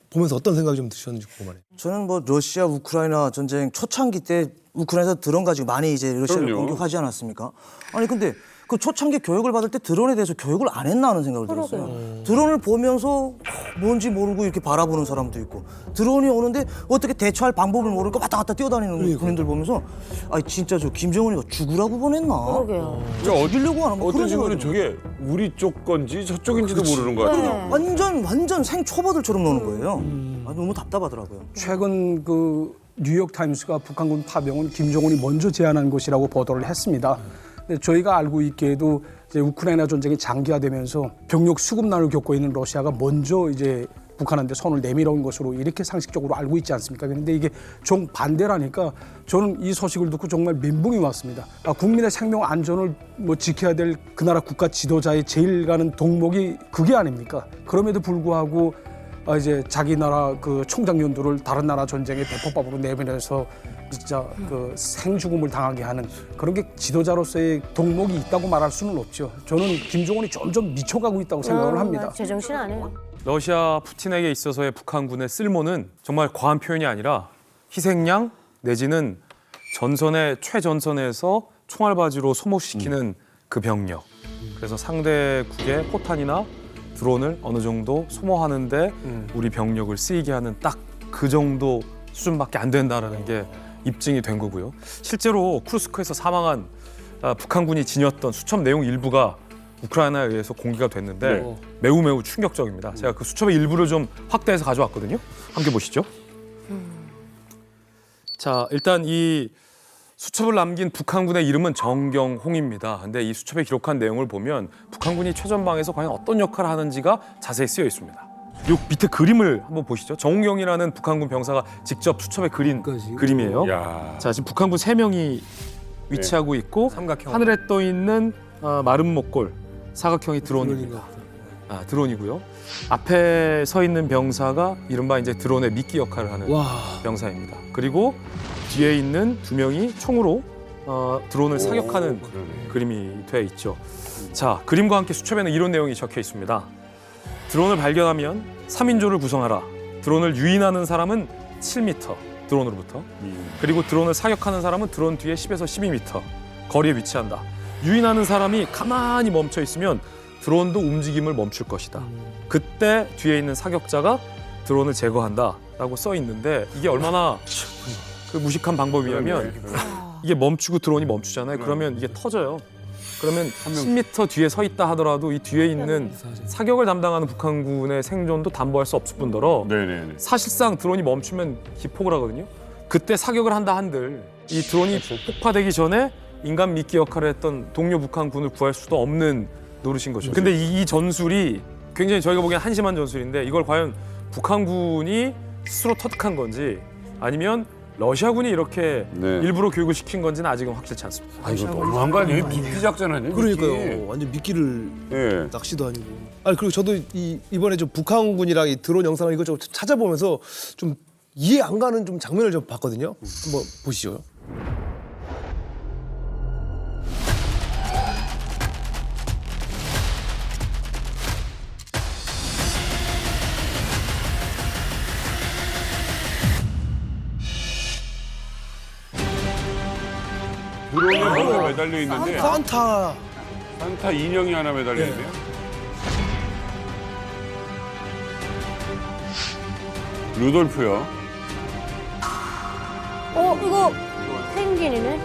보면서 어떤 생각이 좀 드셨는지 궁금하네요. 저는 뭐 러시아 우크라이나 전쟁 초창기 때 우크라이나에서 드론 가지고 많이 이제 러시아를 그럼요. 공격하지 않았습니까? 아니 근데 그 초창기 교육을 받을 때 드론에 대해서 교육을 안 했나 하는 생각을 들었어요. 드론을 보면서 뭔지 모르고 이렇게 바라보는 사람도 있고 드론이 오는데 어떻게 대처할 방법을 모르고 왔다 갔다 뛰어다니는 군인들 보면서 아 진짜 저 김정은이가 죽으라고 보냈나? 그러게요. 죽이려고 하나 뭐 어떤 그런 친구는 생각이 저게 우리 쪽 건지 저쪽인지도 모르는 거 같아요. 완전 생초보들처럼 노는 거예요. 아, 너무 답답하더라고요. 최근 그 뉴욕 타임스가 북한군 파병은 김정은이 먼저 제안한 것이라고 보도를 했습니다. 근데 저희가 알고 있기에도 이제 우크라이나 전쟁이 장기화되면서 병력 수급난을 겪고 있는 러시아가 먼저 이제 북한한테 손을 내밀어온 것으로 이렇게 상식적으로 알고 있지 않습니까? 그런데 이게 정반대라니까 저는 이 소식을 듣고 정말 멘붕이 왔습니다. 아, 국민의 생명 안전을 뭐 지켜야 될 그 나라 국가 지도자의 제일 가는 동목이 그게 아닙니까? 그럼에도 불구하고 이제 자기 나라 그 총장년들을 다른 나라 전쟁의 대포밥으로 내보내서 진짜 그 생죽음을 당하게 하는 그런 게 지도자로서의 동목이 있다고 말할 수는 없죠. 저는 김정은이 점점 미쳐가고 있다고 생각을 합니다. 제정신 아니에요. 러시아 푸틴에게 있어서의 북한군의 쓸모는 정말 과한 표현이 아니라 희생양 내지는 전선의 최전선에서 총알바지로 소모시키는 그 병력. 그래서 상대국의 포탄이나 드론을 어느 정도 소모하는데 우리 병력을 쓰이게 하는 딱 그 정도 수준밖에 안 된다는 게 입증이 된 거고요. 실제로 쿠르스크에서 사망한 북한군이 지녔던 수첩 내용 일부가 우크라이나에 의해서 공개가 됐는데 매우 충격적입니다. 제가 그 수첩의 일부를 좀 확대해서 가져왔거든요. 함께 보시죠. 자, 일단 이 수첩을 남긴 북한군의 이름은 정경홍입니다. 근데 이 수첩에 기록한 내용을 보면 북한군이 최전방에서 과연 어떤 역할을 하는지가 자세히 쓰여 있습니다. 요 밑에 그림을 한번 보시죠. 정우경이라는 북한군 병사가 직접 수첩에 그린 그림이에요. 자, 지금 북한군 3명이 위치하고 있고 하늘에 떠 있는 마른 목골 사각형이 드론입니다. 드론이고요. 앞에 서 있는 병사가 이른바 이제 드론의 미끼 역할을 하는 병사입니다. 그리고 뒤에 있는 2명이 총으로 드론을 사격하는 그림이 돼 있죠. 자, 그림과 함께 수첩에는 이런 내용이 적혀 있습니다. 드론을 발견하면 3인조를 구성하라. 드론을 유인하는 사람은 7m 드론으로부터. 그리고 드론을 사격하는 사람은 드론 뒤에 10에서 12m 거리에 위치한다. 유인하는 사람이 가만히 멈춰 있으면 드론도 움직임을 멈출 것이다. 그때 뒤에 있는 사격자가 드론을 제거한다라고 써 있는데 이게 얼마나 그 무식한 방법이냐면 이게 멈추고 드론이 멈추잖아요. 그러면 이게 터져요. 그러면 10m 뒤에 서 있다 하더라도 이 뒤에 있는 사격을 담당하는 북한군의 생존도 담보할 수 없을 뿐더러 사실상 드론이 멈추면 기폭을 하거든요. 그때 사격을 한다 한들 이 드론이 폭파되기 전에 인간 미끼 역할을 했던 동료 북한군을 구할 수도 없는 노릇인 거죠. 근데 이 전술이 굉장히 저희가 보기엔 한심한 전술인데 이걸 과연 북한군이 스스로 터득한 건지 아니면 러시아군이 이렇게 네. 일부러 교육을 시킨 건지는 아직은 확실치 않습니다. 아, 이거 너무한 거 아니에요? 미끼 작전 아니에요? 그러니까요. 완전 미끼를 예. 낚시도 아니고. 아니 그리고 저도 이번에 좀 북한군이랑 이 드론 영상을 이것저것 찾아보면서 좀 이해 안 가는 좀 장면을 좀 봤거든요. 한번 보시죠. 드론에 뭐가 매달려 있는데 산타 인형이 하나 매달려 있네요. 루돌프요. 이거 펭귄이네.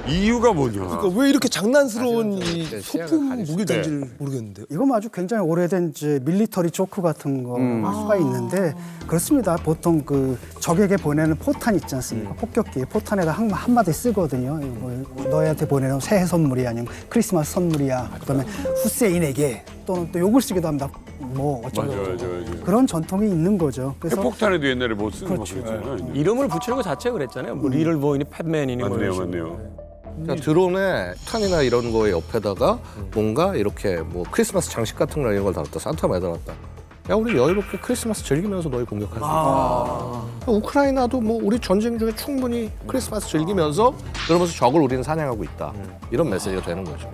이유가 뭐냐? 그러니까 왜 이렇게 장난스러운 이 소품 무기 단지를 네. 모르겠는데요. 이건 아주 굉장히 오래된 이제 밀리터리 조크 같은 거 할 수가 있는데 그렇습니다. 보통 그 적에게 보내는 포탄 있지 않습니까? 폭격기 포탄에다 한마디 쓰거든요. 뭐 너희한테 보내는 새해 선물이 아니면 크리스마스 선물이야. 그다음에 후세인에게 또는 또 욕을 쓰기도 합니다. 뭐 어쩌고 맞아. 그런 전통이 있는 거죠. 그래서 핵폭탄에도 옛날에 뭐 쓰는 거 그렇죠. 그랬잖아요. 이름을 붙이는 것 자체가 그랬잖아요. 뭐 리를 보이니 팻맨이니 뭐 이런 맞네요, 식으로. 맞네요. 자, 드론에 탄이나 이런 거에 옆에다가 뭔가 이렇게 뭐 크리스마스 장식 같은 거 이런 걸 달았다. 산타 매달았다. 야, 우리 여유롭게 크리스마스 즐기면서 너희 공격할 수 있다. 우크라이나도 뭐 우리 전쟁 중에 충분히 크리스마스 즐기면서 그러면서 적을 우리는 사냥하고 있다. 이런 메시지가 되는 거죠.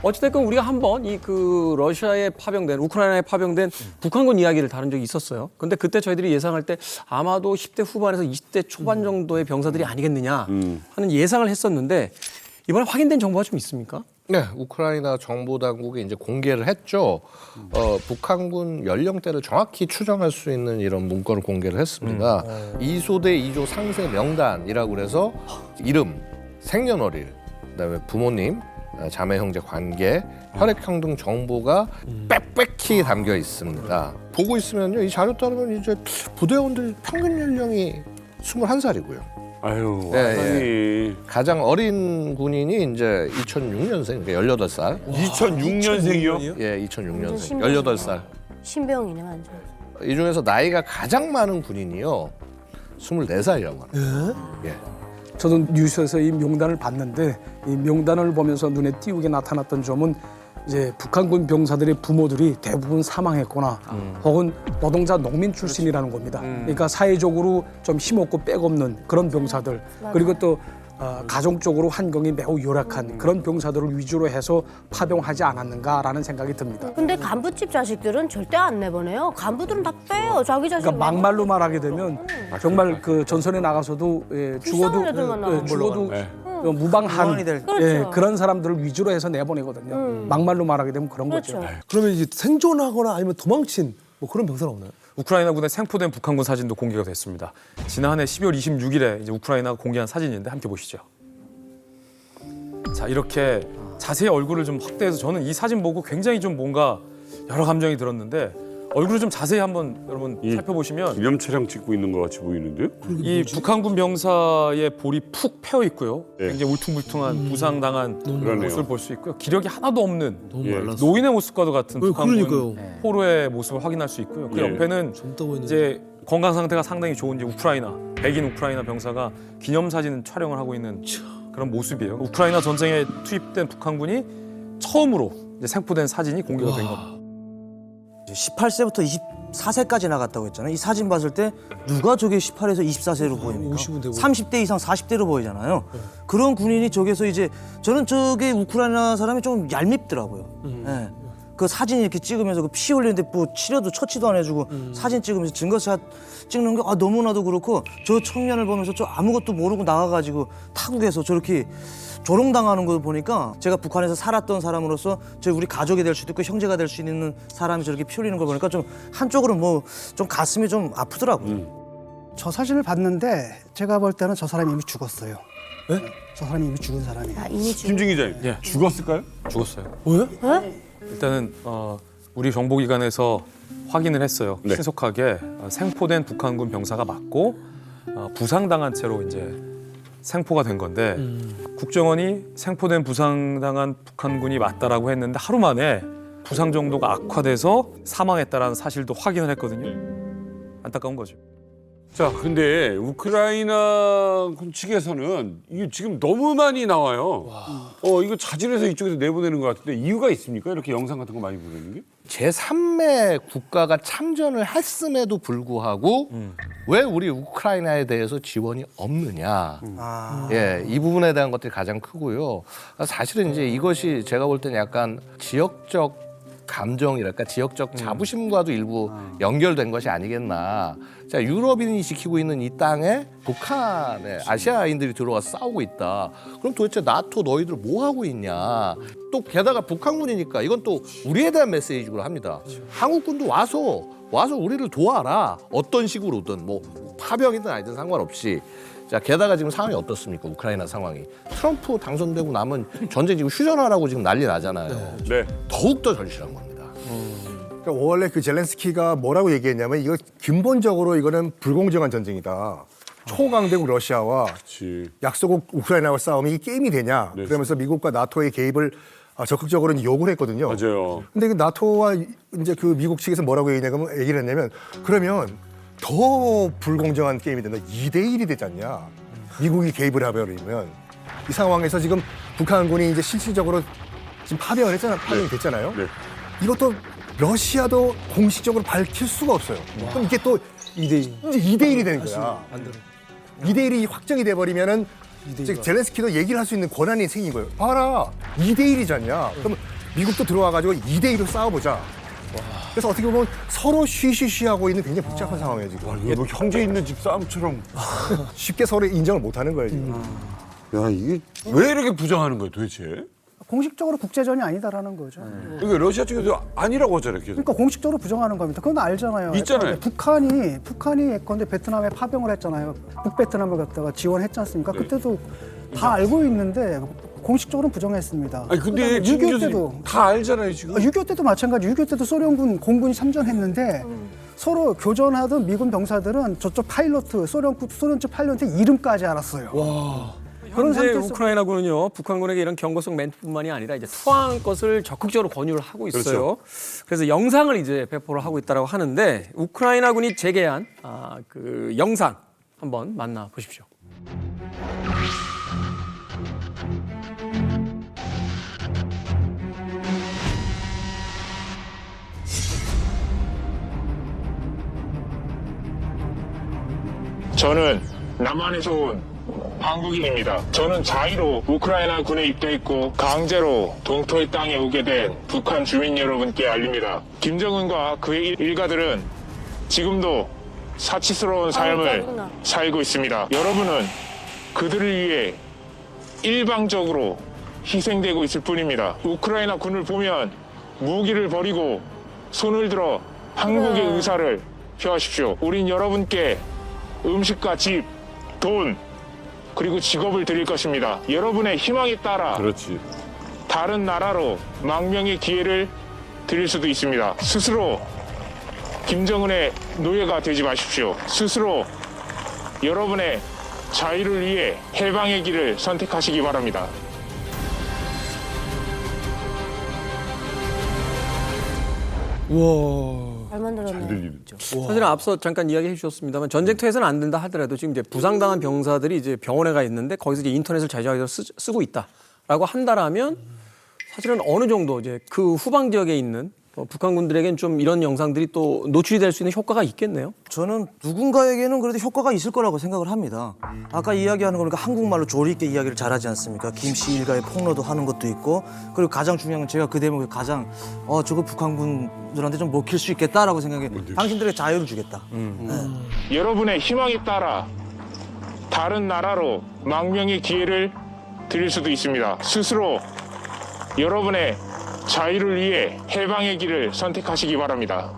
어찌됐건 우리가 한번 이 그 러시아에 파병된 우크라이나에 파병된 북한군 이야기를 다룬 적이 있었어요. 근데 그때 저희들이 예상할 때 아마도 10대 후반에서 20대 초반 정도의 병사들이 아니겠느냐 하는 예상을 했었는데 이번에 확인된 정보가 좀 있습니까? 네, 우크라이나 정보 당국이 이제 공개를 했죠. 북한군 연령대를 정확히 추정할 수 있는 이런 문건을 공개를 했습니다. 2소대 2조 상세 명단이라고 그래서 이름, 생년월일, 그다음에 부모님, 자매 형제 관계, 혈액형 등 정보가 빽빽히 담겨 있습니다. 보고 있으면요, 이 자료 따르면 이제 부대원들 평균 연령이 21살이고요. 아유, 예. 가장 어린 군인이 이제 2006년생, 그러니까 18살. 2006년생이요? 예, 2006년생, 신병. 18살. 신병이네 완전. 이 중에서 나이가 가장 많은 군인이요, 24살이라고 합니다. 예. 저도 뉴스에서 이 명단을 봤는데 이 명단을 보면서 눈에 띄우게 나타났던 점은 이제 북한군 병사들의 부모들이 대부분 사망했거나 혹은 노동자 농민 출신이라는 겁니다. 그러니까 사회적으로 좀 힘없고 백없는 그런 병사들 그리고 또 가정적으로 환경이 매우 열악한 그런 병사들을 위주로 해서 파병하지 않았는가라는 생각이 듭니다. 근데 간부집 자식들은 절대 안 내보내요. 간부들은 다 빼요. 자기 자식. 그러니까 막말로 말하게 되면 정말 그 전선에 나가서도 죽어도 애들만 나와요. 죽어도 네. 무방한 그렇죠. 그런 사람들을 위주로 해서 내보내거든요. 막말로 말하게 되면 그런 그렇죠. 거죠. 그러면 이제 생존하거나 아니면 도망친 뭐 그런 병사는 없나요? 우크라이나군의 생포된 북한군 사진도 공개가 됐습니다. 지난해 12월 26일에 이제 우크라이나가 공개한 사진인데 함께 보시죠. 자, 이렇게 자세히 얼굴을 좀 확대해서 저는 이 사진 보고 굉장히 좀 뭔가 여러 감정이 들었는데 얼굴을 좀 자세히 한번 여러분 살펴보시면 기념 촬영 찍고 있는 것 같이 보이는데요? 이 북한군 병사의 볼이 푹 패여 있고요. 굉장히 울퉁불퉁한 부상당한 모습을 볼 수 있고요. 기력이 하나도 없는 노인의 모습과도 같은 북한군 포로의 모습을 확인할 수 있고요. 그 옆에는 이제 건강 상태가 상당히 좋은 이제 우크라이나 백인 우크라이나 병사가 기념사진 촬영을 하고 있는 그런 모습이에요. 우크라이나 전쟁에 투입된 북한군이 처음으로 이제 생포된 사진이 공개가 된 겁니다. 18세부터 24세까지 나갔다고 했잖아요. 이 사진 봤을 때 누가 저게 18에서 24세로 보입니까? 30대 이상 40대로 보이잖아요. 그런 군인이 저기서 이제 저는 저게 우크라이나 사람이 좀 얄밉더라고요. 예. 그 사진 이렇게 찍으면서 그 피 흘리는데 뭐 치료도 처치도 안 해주고 사진 찍으면서 증거샷 찍는 게 너무나도 그렇고 저 청년을 보면서 저 아무것도 모르고 나가가지고 타국에서 저렇게 조롱당하는 걸 보니까 제가 북한에서 살았던 사람으로서 우리 가족이 될 수도 있고 형제가 될 수 있는 사람이 저렇게 피 흘리는 걸 보니까 좀 한쪽으로 뭐 좀 가슴이 좀 아프더라고요. 저 사진을 봤는데 제가 볼 때는 저 사람이 이미 죽었어요. 네? 저 사람이 이미 죽은 사람이에요. 김준 기자님, 죽었을까요? 죽었어요. 왜? 일단은 우리 정보기관에서 확인을 했어요. 신속하게 생포된 북한군 병사가 맞고 부상당한 채로 이제 생포가 된 건데 국정원이 생포된 부상당한 북한군이 맞다라고 했는데 하루 만에 부상 정도가 악화돼서 사망했다라는 사실도 확인을 했거든요. 안타까운 거죠. 자, 근데 우크라이나 측에서는 이게 지금 너무 많이 나와요. 이거 자진해서 이쪽에서 내보내는 것 같은데 이유가 있습니까? 이렇게 영상 같은 거 많이 보내는 게? 제3의 국가가 참전을 했음에도 불구하고 왜 우리 우크라이나에 대해서 지원이 없느냐. 예, 이 부분에 대한 것들이 가장 크고요. 사실은 이제 이것이 제가 볼 때는 약간 지역적 감정이랄까 지역적 자부심과도 일부 연결된 것이 아니겠나. 자, 유럽인이 지키고 있는 이 땅에 북한의 아시아인들이 들어와서 싸우고 있다. 그럼 도대체 나토 너희들 뭐 하고 있냐. 또 게다가 북한군이니까 이건 또 우리에 대한 메시지로 합니다. 한국군도 와서 우리를 도와라. 어떤 식으로든 뭐 파병이든 아니든 상관없이. 자, 게다가 지금 상황이 어떻습니까? 우크라이나 상황이. 트럼프 당선되고 나면 전쟁 지금 휴전하라고 지금 난리 나잖아요. 네. 더욱더 절실한 겁니다. 그러니까 원래 그 젤렌스키가 뭐라고 얘기했냐면 이거 근본적으로 이거는 불공정한 전쟁이다. 초강대국 러시아와 약소국 우크라이나와 싸움이 이 게임이 되냐. 그러면서 미국과 나토의 개입을 적극적으로 요구를 했거든요. 맞아요. 근데 그 나토와 이제 그 미국 측에서 뭐라고 얘기를 했냐면 그러면 더 불공정한 게임이 된다. 2대1이 되지 않냐. 미국이 개입을 해버리면 이 상황에서 지금 북한군이 이제 실질적으로 지금 파병을 했잖아요. 파병이 됐잖아요. 이것도 러시아도 공식적으로 밝힐 수가 없어요. 그럼 이게 또 2대1이 되는 거야. 2대1이 확정이 돼버리면은 젤렌스키도 얘기를 할 수 있는 권한이 생긴 거예요. 봐라, 2대1이잖냐. 그럼 미국도 들어와가지고 2대1로 싸워보자. 그래서 어떻게 보면 서로 쉬쉬쉬하고 있는 굉장히 복잡한 상황이에요 지금. 이게 뭐 형제 있는 집 싸움처럼 쉽게 서로 인정을 못하는 거예요 지금. 야, 이게 왜 이렇게 부정하는 거예요 도대체? 공식적으로 국제전이 아니다라는 거죠. 그러니까 러시아 측에서 아니라고 하잖아요. 계속. 그러니까 공식적으로 부정하는 겁니다. 그건 알잖아요. 있잖아요. 북한이 예컨대 베트남에 파병을 했잖아요. 북베트남을 갖다가 지원했지 않습니까? 그때도 다 알고 있는데 공식적으로 부정했습니다. 아니 근데 6.25 때도 다 알잖아요 지금. 6.25 때도 마찬가지. 6.25 때도 소련군 공군이 참전했는데 서로 교전하던 미군 병사들은 저쪽 파일로트 소련 쪽 파일로트 이름까지 알았어요. 와. 그런 현재 상태에서 우크라이나군은요 북한군에게 이런 경고성 멘트뿐만이 아니라 이제 투항 것을 적극적으로 권유를 하고 있어요. 그렇죠. 그래서 영상을 이제 배포를 하고 있다고 하는데 우크라이나군이 재개한 그 영상 한번 만나 보십시오. 저는 남한에서 온 한국인입니다. 저는 자의로 우크라이나 군에 입대했고 강제로 동토의 땅에 오게 된 북한 주민 여러분께 알립니다. 김정은과 그의 일가들은 지금도 사치스러운 삶을 살고 있습니다. 여러분은 그들을 위해 일방적으로 희생되고 있을 뿐입니다. 우크라이나 군을 보면 무기를 버리고 손을 들어 한국의 의사를 표하십시오. 우린 여러분께 음식과 집, 돈, 그리고 직업을 드릴 것입니다. 여러분의 희망에 따라 다른 나라로 망명의 기회를 드릴 수도 있습니다. 스스로 김정은의 노예가 되지 마십시오. 스스로 여러분의 자유를 위해 해방의 길을 선택하시기 바랍니다. 와. 잘 만들었네. 사실은 앞서 잠깐 이야기해 주셨습니다만 전쟁터에서는 안 된다 하더라도 지금 이제 부상당한 병사들이 이제 병원에 가 있는데 거기서 이제 인터넷을 자유하게 쓰고 있다라고 한다라면 사실은 어느 정도 이제 그 후방 지역에 있는 북한군들에겐 좀 이런 영상들이 또 노출이 될 수 있는 효과가 있겠네요. 저는 누군가에게는 그래도 효과가 있을 거라고 생각을 합니다. 아까 이야기하는 거니까 한국말로 조리 있게 이야기를 잘하지 않습니까? 김씨 일가의 폭로도 하는 것도 있고 그리고 가장 중요한 건 제가 그 대목에 가장 저거 북한군들한테 좀 먹힐 수 있겠다라고 생각해. 당신들에게 자유를 주겠다. 여러분의 희망에 따라 다른 나라로 망명의 기회를 드릴 수도 있습니다. 스스로 여러분의 자유를 위해 해방의 길을 선택하시기 바랍니다.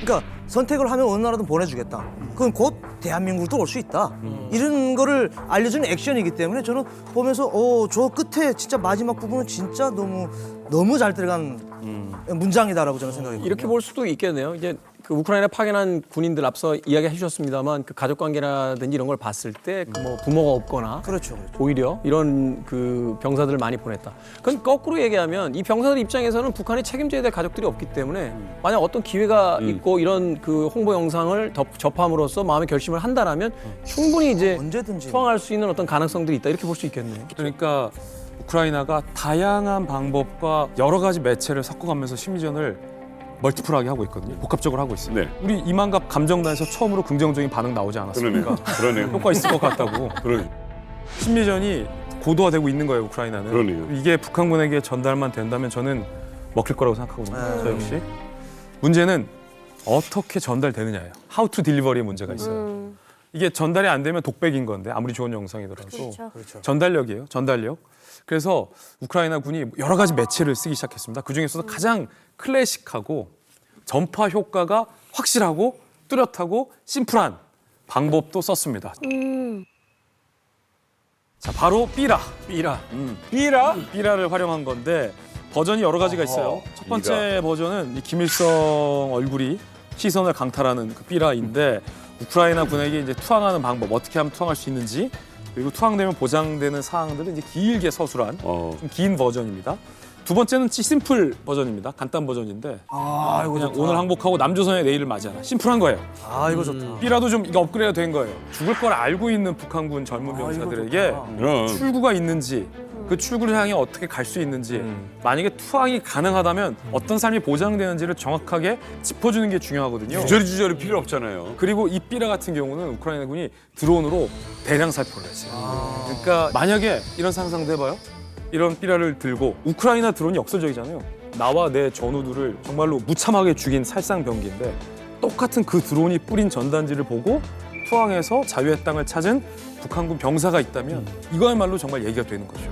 그러니까 선택을 하면 어느 나라든 보내주겠다. 그건 곧 대한민국도 올 수 있다. 이런 거를 알려주는 액션이기 때문에 저는 보면서 저 끝에 진짜 마지막 부분은 진짜 너무 잘 들어간 문장이다라고 저는 생각해요. 이렇게 볼 수도 있겠네요. 이제 그 우크라이나 파견한 군인들 앞서 이야기해 주셨습니다만 그 가족 관계라든지 이런 걸 봤을 때 그 뭐 부모가 없거나 그렇죠. 오히려 이런 그 병사들을 많이 보냈다. 그건 거꾸로 얘기하면 이 병사들 입장에서는 북한이 책임져야 될 가족들이 없기 때문에 만약 어떤 기회가 있고 이런 그 홍보 영상을 접함으로써 마음의 결심을 한다라면 충분히 이제 언제든지 투항할 수 있는 어떤 가능성들이 있다 이렇게 볼 수 있겠네요. 그러니까 우크라이나가 다양한 방법과 여러 가지 매체를 섞어가면서 심리전을 멀티플하게 하고 있거든요. 복합적으로 하고 있어요. 네. 우리 이만갑 감정단에서 처음으로 긍정적인 반응 나오지 않았습니까? 그러네요. 효과 있을 것 같다고. 그러네. 심리전이 고도화되고 있는 거예요, 우크라이나는. 그러네요. 이게 북한군에게 전달만 된다면 저는 먹힐 거라고 생각하거든요. 저 역시. 문제는 어떻게 전달되느냐예요. How to delivery의 문제가 있어요. 이게 전달이 안 되면 독백인 건데 아무리 좋은 영상이더라도 그렇죠. 전달력이에요. 전달력. 그래서 우크라이나 군이 여러 가지 매체를 쓰기 시작했습니다. 그중에서도 가장 클래식하고 전파 효과가 확실하고 뚜렷하고 심플한 방법도 썼습니다. 자, 바로 삐라를 활용한 건데 버전이 여러 가지가 있어요. 첫 번째 버전은 이 김일성 얼굴이 시선을 강탈하는 그 삐라인데 우크라이나 군에게 이제 투항하는 방법, 어떻게 하면 투항할 수 있는지, 그리고 투항되면 보장되는 사항들을 이제 길게 서술한 좀 긴 버전입니다. 두 번째는 심플 버전입니다. 간단 버전인데 이거 그냥 좋다. 오늘 항복하고 남조선의 내일을 맞이하라. 심플한 거예요. 이거 좋다. 삐라도 좀 이거 업그레이드 된 거예요. 죽을 걸 알고 있는 북한군 젊은 병사들에게 출구가 있는지, 그 출구를 향해 어떻게 갈 수 있는지, 만약에 투항이 가능하다면 어떤 삶이 보장되는지를 정확하게 짚어주는 게 중요하거든요. 주저리 필요 없잖아요. 그리고 이 삐라 같은 경우는 우크라이나 군이 드론으로 대량 살포를 했어요. 그러니까 만약에 이런 상상도 해봐요. 이런 삐라를 들고 우크라이나 드론이 역설적이잖아요. 나와 내 전우들을 정말로 무참하게 죽인 살상병기인데 똑같은 그 드론이 뿌린 전단지를 보고 투항해서 자유의 땅을 찾은 북한군 병사가 있다면 이거야말로 정말 얘기가 되는 거죠.